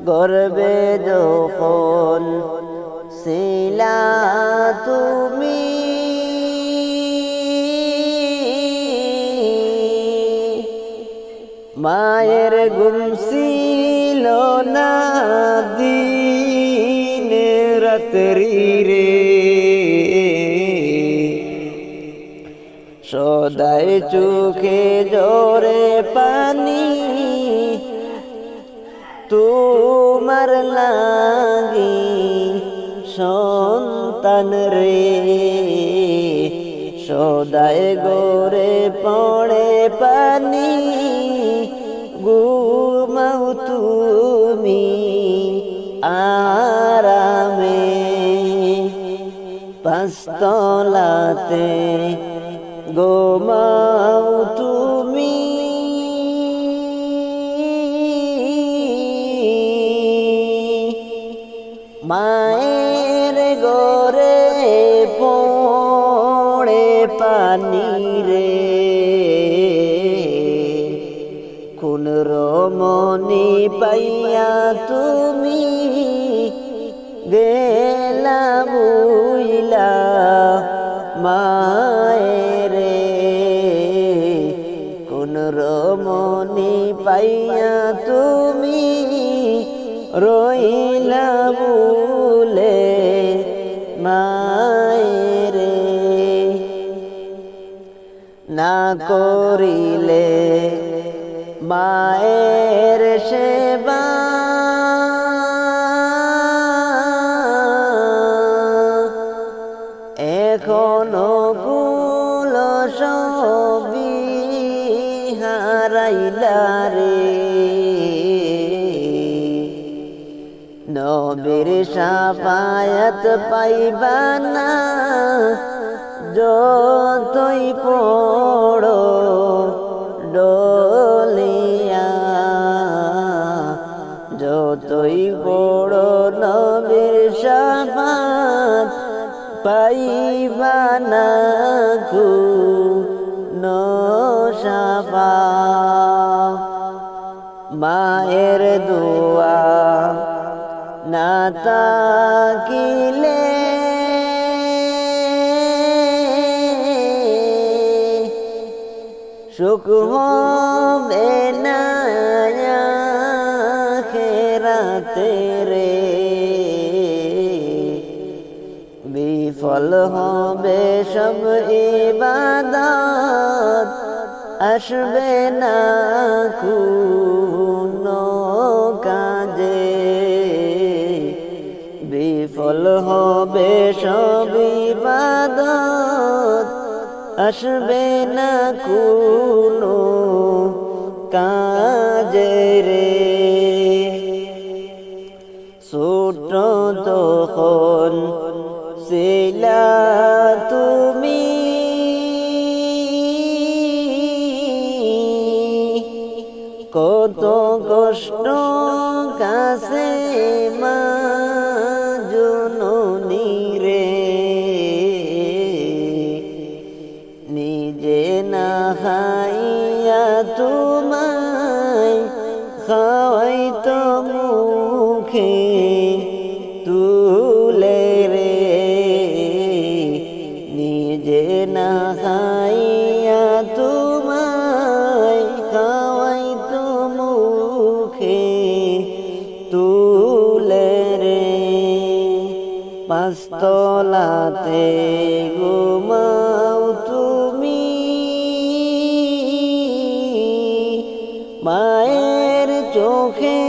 গর্বে যখন ছিলা তুমি মায়ের ঘুম ছিল না দিন রাত্রি রে সদাই চোখে জোরে পানি তোমার লাগি সন্তান রে সদাই গোরে পড়ে পানি ঘুমাও তুমি আরামে পাঁচতলাতে ঘুমাও তুমি মায়ের ঘরে পড়ে পানি রে কোন রমণী পাইয়া তুমি গেলা বুইলা মায়েরে কোন রমণী পাইয়া তুমি রইলা বুলে মায়েরে না করিলে মায়ের সেবা এখনো কুল সবই হারাইলা রে নবীর শাফায়াত পাইবা না যতই পড়ো ডলিয়া যতই পড়ো নবীর শাফাত পাইবা না কোনো শাফাত মায়ের দোয়া না তাকিলে সুখ হবে না রাতে রে বিফল হবে সব ইবাদত আসবে না কোনো কাজে বিফল হবে সব ইবাদত আসবে না কোনো কাজে রে ছোট তখন ছিলা তুমি কত কষ্ট কাছে মা জননী রে নিজে না খাইয়া তোমায় খাওয়াই তো মুখে তুলে রে নিজে না খাইয়া তোমায় খাওয়াই তো মুখে তুলে রে পাঁচতলাতে ঘুমাও তুমি মায়ের চোখে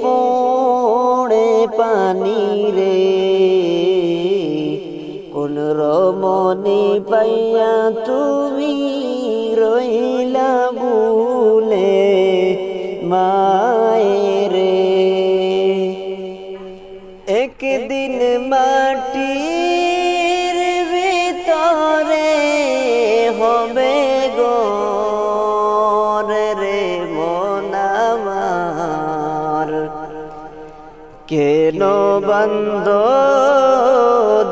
পড়ে পানি রে কোন রমণী পাইয়া তুমি রইলা ভুলে মায়েরে একদিন মাটির ভিতরে হবে ঘর রে মন আমার কেন বন্ধ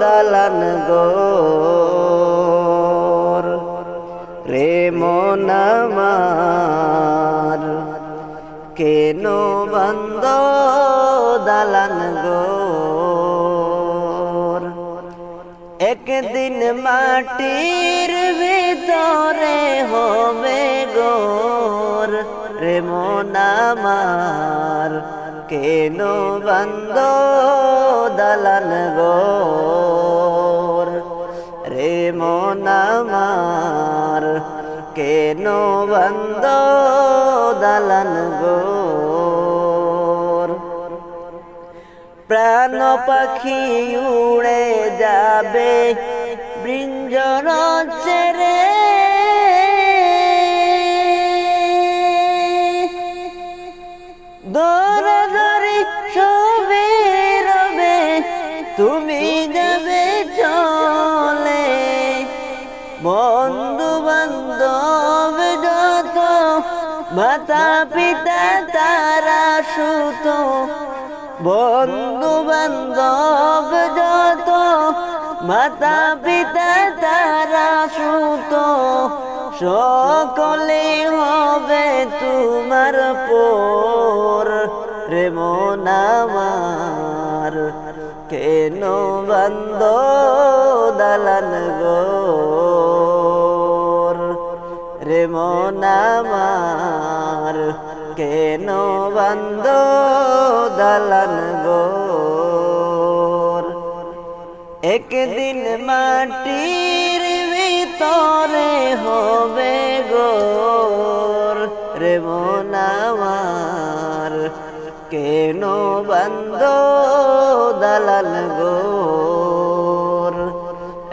দালান ঘর রে মন আমার কেন বন্ধ দালান ঘর একদিন মাটির ভিতরে হবে ঘর রে মন আমার কেন বন্ধ দালান ঘর রে মন আমার কেন বন্ধ দালান ঘর প্রাণ পাখি উড়ে যাবে বৃঞ্জর ছেড়ে দৌড়াদৌড়ি সবে রবে তুমি যাবে চলে বন্ধু বান্ধব যত মাতা পিতা তারা সুত বন্ধু বান্ধব যত মাতা পিতা তারা সুত সকলে হবে তোমার পর রে মন আমার কেন বন্ধ দালান ঘর রে মন আমার কেন বন্ধ দালান ঘর একদিন মাটির ভিতরে হবে ঘর রে মন আমার কেন বন্ধ দালান ঘর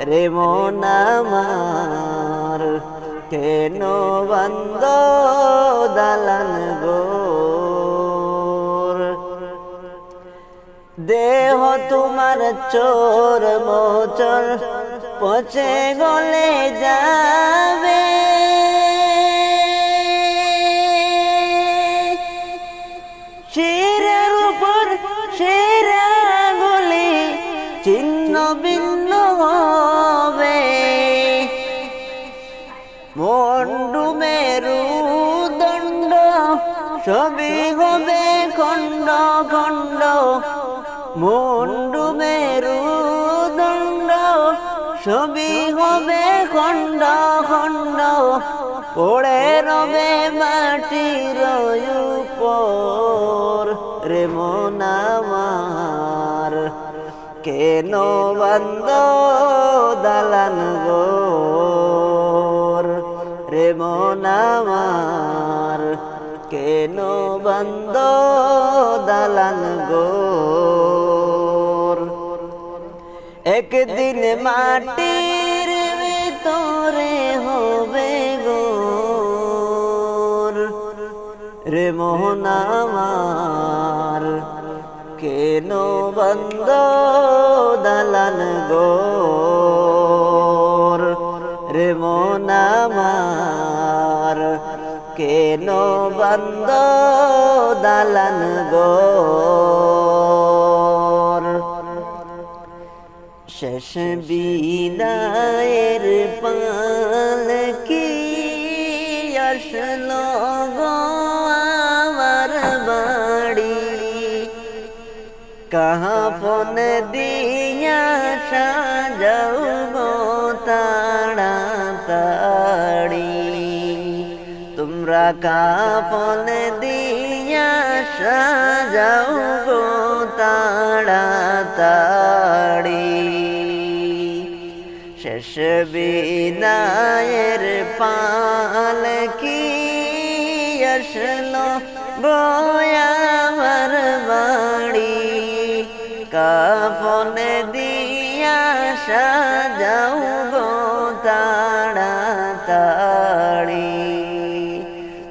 রে মন আমার কেন বন্ধ দালান ঘর দেহ তোমার চোর মোচর পচে গলে যাবে শিরের উপর শিরা গলি চিহ্ন ভিন্ন হবে মন্ডু মেরু দণ্ড সবই হবে খণ্ড খণ্ড মন্ডু মেরু দণ্ড সবই হবে খণ্ড খণ্ড পড়ে রবে মাটির উপর রে মন আমার কেন বন্ধ দালান গোর রে মন আমার কেন বন্ধ দালান গোর একদিন মাটির ভিতরে হবে গোর রে মোহন আমার কেন বন্ধ দালান গোর রে মোহন আমার কেন বন্ধ দালান গোর শেষ বিদায়ের পালকি আসলো গো আমার বাড়ি কাফন দিয়া সাজাও গো তাড়াতাড়ি তোমরা কাফন দিয়া সাজাও গো তাড়াতাড়ি শেষ বিদায়ের পালকি আসলো গো আমার বাড়ি কাফন দিয়া সাজাও গো তাড়াতাড়ি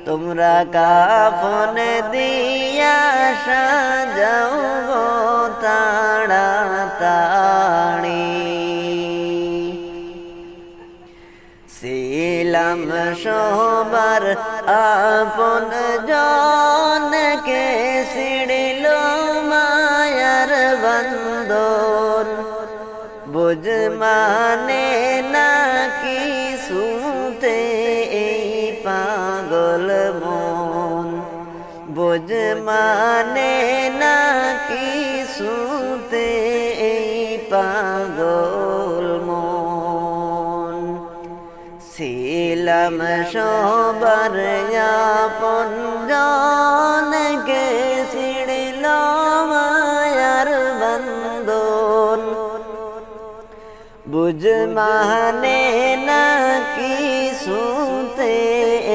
তোমরা কাফন দিয়া সাজাও গো তাড়াতাড়ি ছিলাম সবার আপন জনকে ছিড়ল মায়ার বন্ধন বুঝ মানে না কিছুতে এই পাগল মন বুঝ মানে না কিছুতে এই পাগল মন ছিলাম সবার আপন জনকে ছিড়ল মায়ার বন্ধন বুঝ মানে না কিছুতে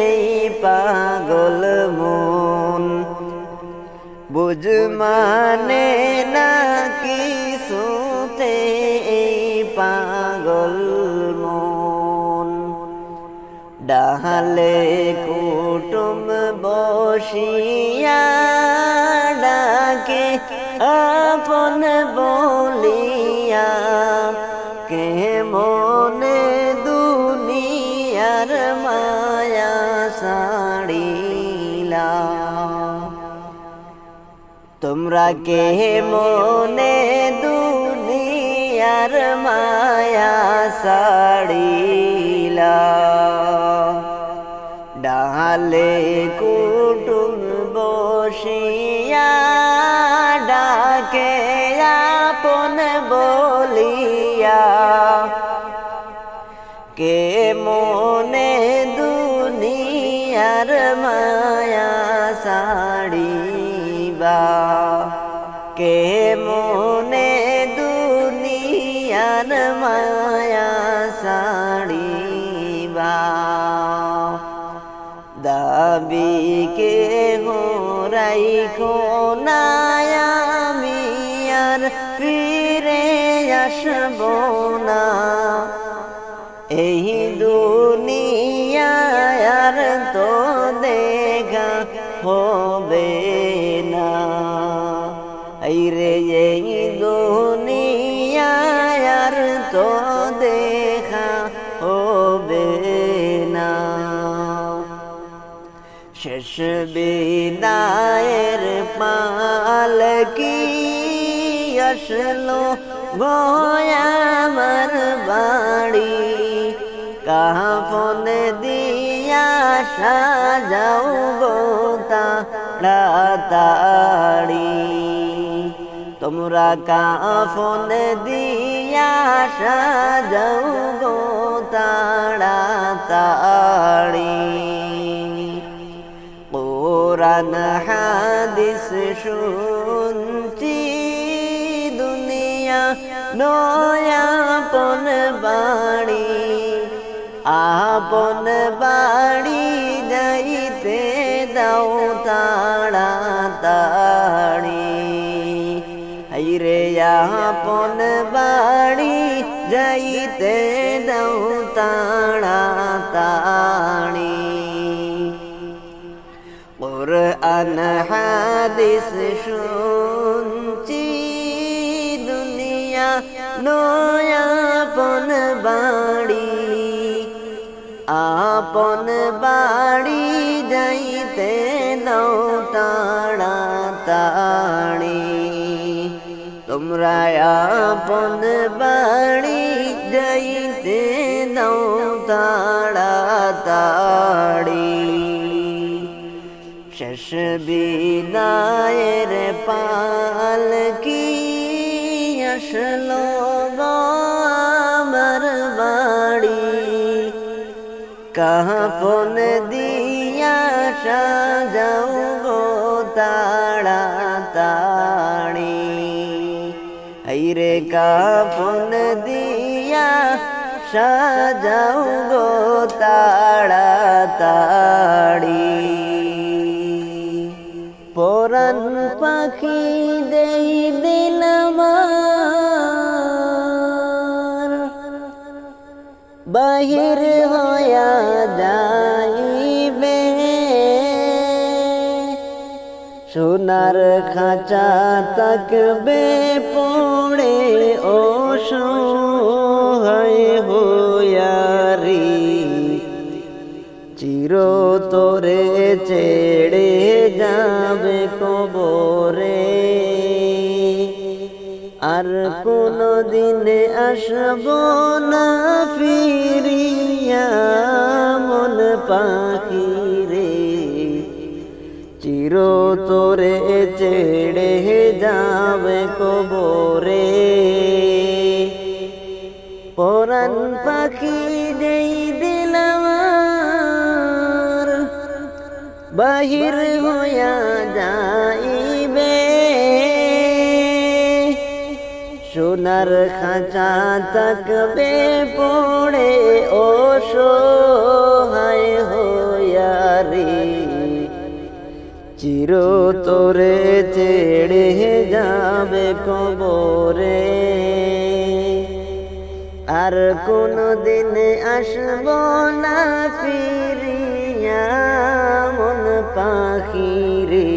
এই পাগল মন বুঝ মানে না কিছুতে এই পাগল মন ডালে কুটুম বসিয়া ডাকে আপন বলিয়া কে মনে দুনিয়ার মায়া ছাড়িলা তোমরা কে মনে দুনিয়ার মায়া ছাড়িলা ডালে কুটুম বসিয়া ডাকে আপন বলিয়া কে মনে দুনিয়ার মায়া ছাড়িবা কে মনে দুনিয়ার মায়া ছাড়িবা দাবি কে গোরাই আমি আর ফিরে আসব না এই দুনিয়ায় আর তো দেখা হবে না এই রে এই দুনিয়ায় আর তো দেখা হবে না শেষ বিদায়ের পালকি আসলো গো আমার বাড়ি কাফন দিয়া সাজাও গো তাড়াতাড়ি তোমরা কাফন দিয়া সাজাও গো তাড়াতাড়ি কোরআন হাদিস শুনছি দুনিয়া নয়াপন বাড়ি আপন বাড়ি যাইতে দাও তাড়াতাড়ি হাইরে আপন বাড়ি যাইতে দাও তাড়াতাড়ি কোরআন হাদিস শুনছি দুনিয়া নয়াপন বাড়ি আপন বাড়ি যাইতে দাও তাড়াতাড়ি তোমরা আপন বাড়ি যাইতে দাও তাড়াতাড়ি শেষ বিদায়ের পালকি আসলো গো আমার বাড়ি কাফন দিয়া সাজাও গো তাড়াতাড়ি হাইরে কাফন দিয়া সাজাও গো তাড়াতাড়ি পরাণ পাখি দেই দিলাম বাহির হইয়া যাইবে সোনার খাঁচা থাকবে পড়ে অসহায় হইয়া রে চিরতরে ছেড়ে যাবে কবরে আর কোনো দিন আসব না ফিরিয়া মন পাখি রে চিরতরে ছেড়ে যাবে কবরে পরাণ পাখি যেই দিলাম বাহির হইয়া যাইবে সোনার খাঁচা থাকবে পড়ে অসহায় হইয়া রে চিরতরে ছেড়ে যাবে কবরে আর কোনো দিন আসব না ফিরিয়া মন পাখি রে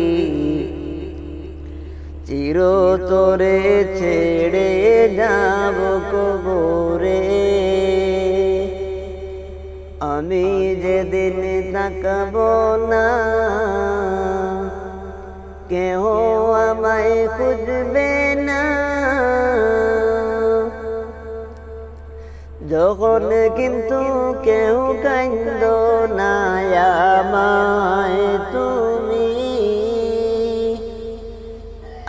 চিরতরে ছেড়ে যাব কবরে আমি যেদিন তাকাব না কেহ আমায় খুঁজবে না যখন কিন্তু কেউ কান্দ না আমায় তুমি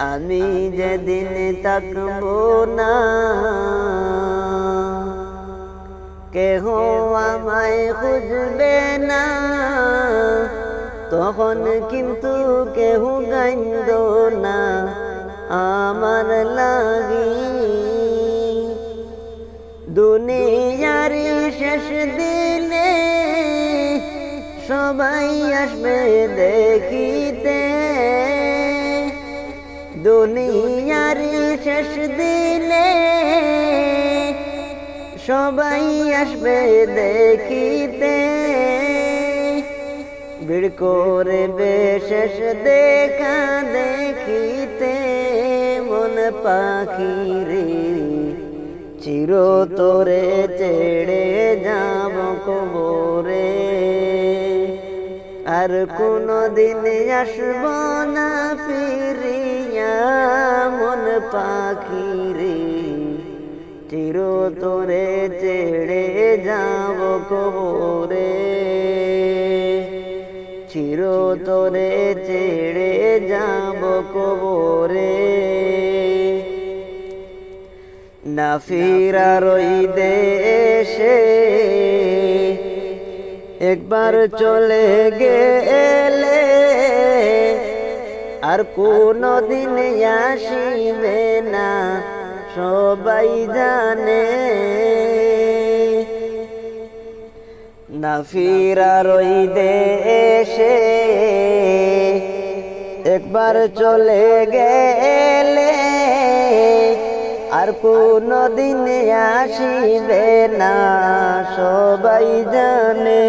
আমি যেদিন তাকব না কেহ আমায় খুঁজবে না তখন কিন্তু কেহ কান্দ না আমার লাগি দুনিয়ার শেষ দিনে সবাই আসবে দেখিতে দুনিয়ার শেষ দিনে সবাই আসবে দেখিতে ভিড় করবে শেষ দেখা দেখিতে মন পাখি রে চিরতরে ছেড়ে যাব কবরে আর কোনো দিন আসব না ফিরিয়া মন পাখি রে চিরতরে ছেড়ে যাব কবরে চিরতরে ছেড়ে যাব কবরে না ফিরার ওই দেশে একবার চলে গেলে আর কোনো দিন আসিবে না সবাই জানে। না ফিরার ওই দেশে একবার চলে গেলে আর কোনো দিন আসিবে না সবাই জানে।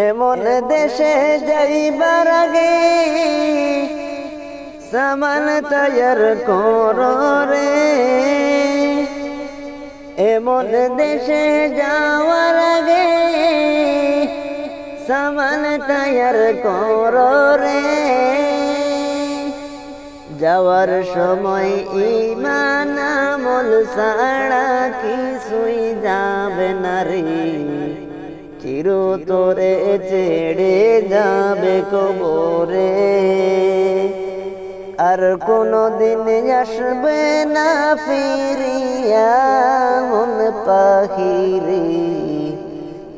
এমন দেশে যাইবার আগে সামান তৈয়ার করো রে। এমন দেশে যাওয়ার আগে সামান তৈয়ার করো রে। যাওয়ার সময় ঈমান আমল ছাড়া কিছুই যাবে না রে। চিরতরে ছেড়ে যাবে কবরে আর কোনো দিন আসবে না ফিরিয়া মন পাখি রে।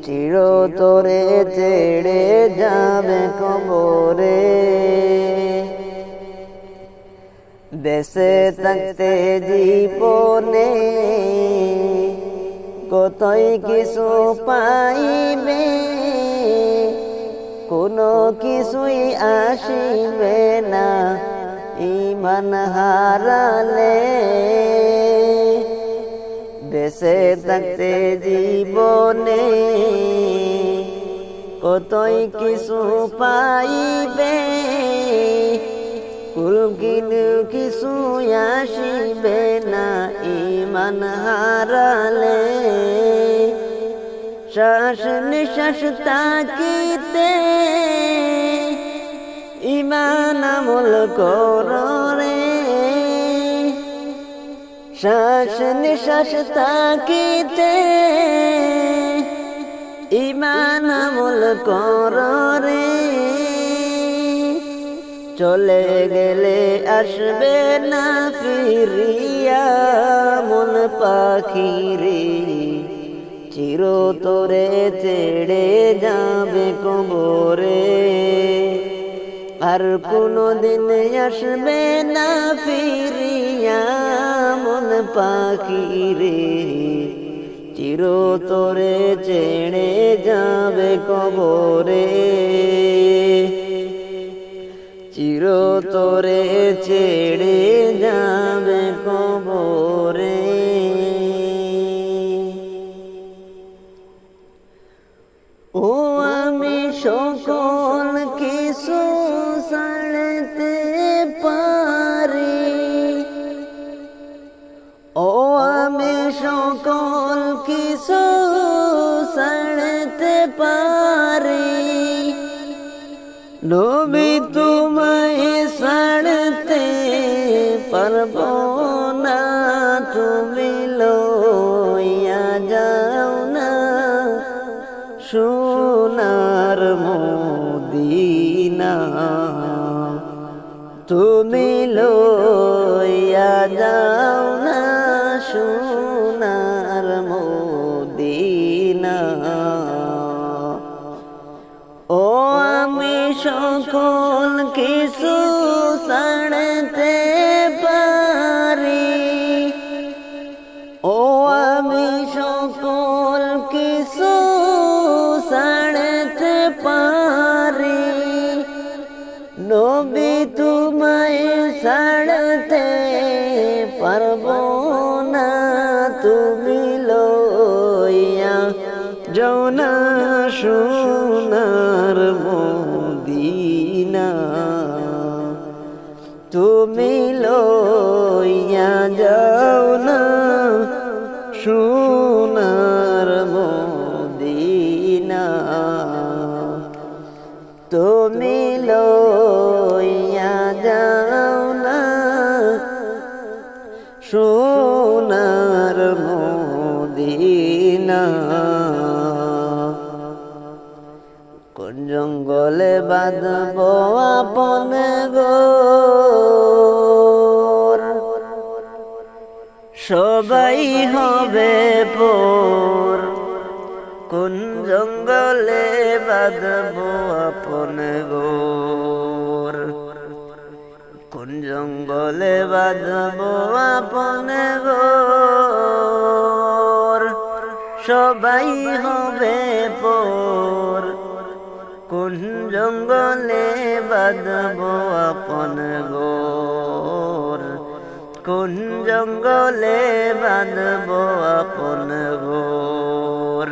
চিরতরে ছেড়ে যাবে কবরে। বেঁচে থাকতে জীবনে কতই কিছু পাইবে, কোনো কিছুই আসিবে না ঈমান হারালে। বেঁচে থাকতে জীবনে কতই কিছু পাইবে, কোনো কিছু আসিবে না ঈমান হারালে। শ্বাস নিঃশ্বাস তাকিতে ঈমান আমল করো রে। শ্বাস নিঃশ্বাস তাকিতে ঈমান আমল করো রে। চলে গেলে আসবে না ফিরিয়া মন পাখি রে। চিরতরে ছেড়ে যাবে কবরে আর কোনো দিন আসবে না ফিরিয়া মন পাখি রে। চিরতরে ছেড়ে যাবে কবরে, চিরতরে ছেড়ে যাবে কবরে। ও আমি সকল কিছু ছাড়তে পারি, ও আমি সকল কিছু ছাড়তে পারি। নবী তোমায় ছাড়তে পারবো না, তুমি লইয়া যাও না সোনার মদিনা। তুমি লইয়া যাও না সোনার মদিনা। ও আমি সকল কিছু ছাড়তে পারি, ও আমি সকল কিছু ছাড়তে পারি। নবী তোমায় ছাড়তে পারবো না, তুমি লইয়া যাও না সোনার মদিনা। তুমি লইয়া যাও না সোনার মদিনা। তুমি লইয়া যাও না সোনার মদিনা। কোন জঙ্গলে বাঁধব আপন ঘর, সবাই হবে পর। কোন জঙ্গলে বাঁধব আপন ঘর, জঙ্গলে বাঁধবো আপন ঘর, সবাই হবে পর। কোন জঙ্গলে বাঁধবো আপন ঘর, কোন জঙ্গলে বাঁধবো আপন ঘর।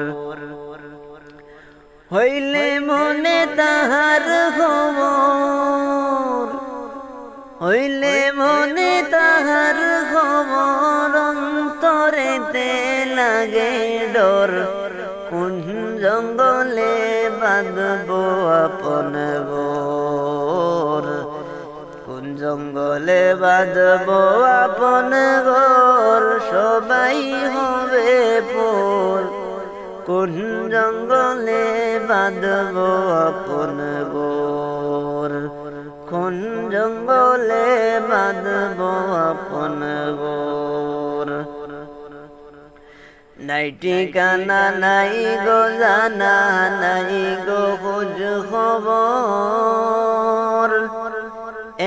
হইলে মনে তাহার খবর, হইলে মনে তাহার খবর, অন্তরেতে লাগে ডর। কোন জঙ্গলে বাঁধবো আপন ঘর, কোন জঙ্গলে বাঁধবো আপন ঘর, সবাই হবে পর। কোন জঙ্গলে বাঁধবো আপন ঘর, কোন জঙ্গলে বাঁধবো আপন ঘর। নাই ঠিকানা নাই গো জানা, নাই গো খোঁজ খবর,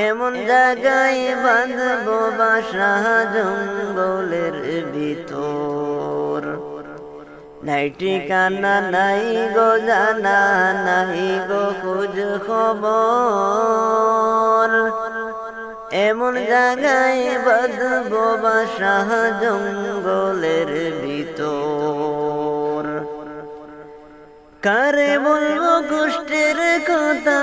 এমন জায়গায় বাঁধবো বাসা জঙ্গলের ভিতর। নাই ঠিকানা নাই গো জানা, নাই গো খোঁজ খবর, এমন জায়গায় বাঁধবো বাসা জঙ্গলের ভিতর। কারে বলবো কষ্টের কথা,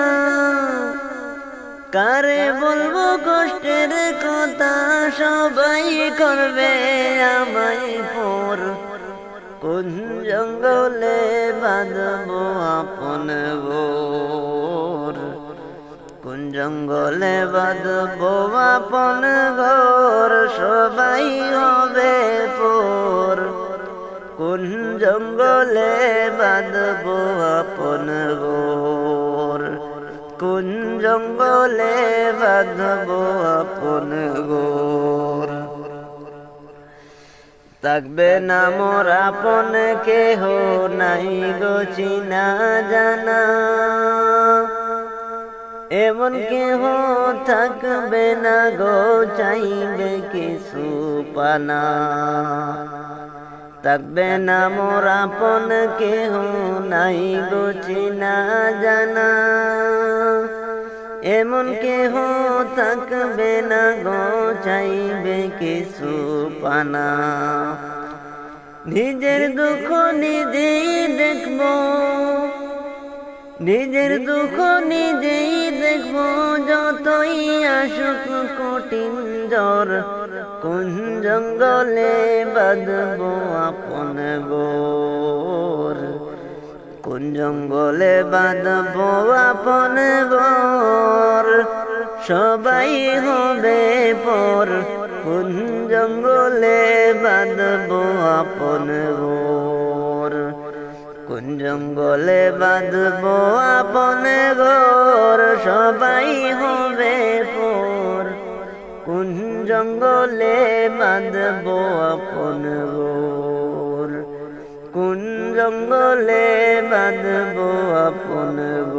কারে বলবো কষ্টের কথা, সবাই করবে আমায় পর। কোন জঙ্গলে বাঁধবো আপন ঘর, কোন জঙ্গলে বাঁধবো আপন ঘর, সবাই হবে পর। কোন জঙ্গলে বাঁধবো আপন ঘর, কোন জঙ্গলে বাঁধবো আপন ঘর। থাকবে না মোর আপন কেহ, নাই গো চিনা জানা, এমন কেহ থাকবে না গো চাইবে কিছু পানা। থাকবে না মোর আপন কেহ, নাই গো চিনা জানা, এমন কেহ থাকবে না গো চাইবে কিছু পানা। নিজের দুঃখ নিজেই দেখবো, নিজের দুঃখ নিজেই দেখবো, যতই আসুক কঠিন জ্বর। কোন জঙ্গলে বাঁধবো আপন ঘর, কোন জঙ্গলে বাঁধবো আপন ঘর, সবাই হবে পর। কোন জঙ্গলে বাঁধবো আপন ঘর, কোন জঙ্গলে বাঁধবো আপন ঘর, সবাই হবে পর। কোন জঙ্গলে বাঁধবো আপন ঘর, কোন জঙ্গলে বাঁধবো আপন ঘর।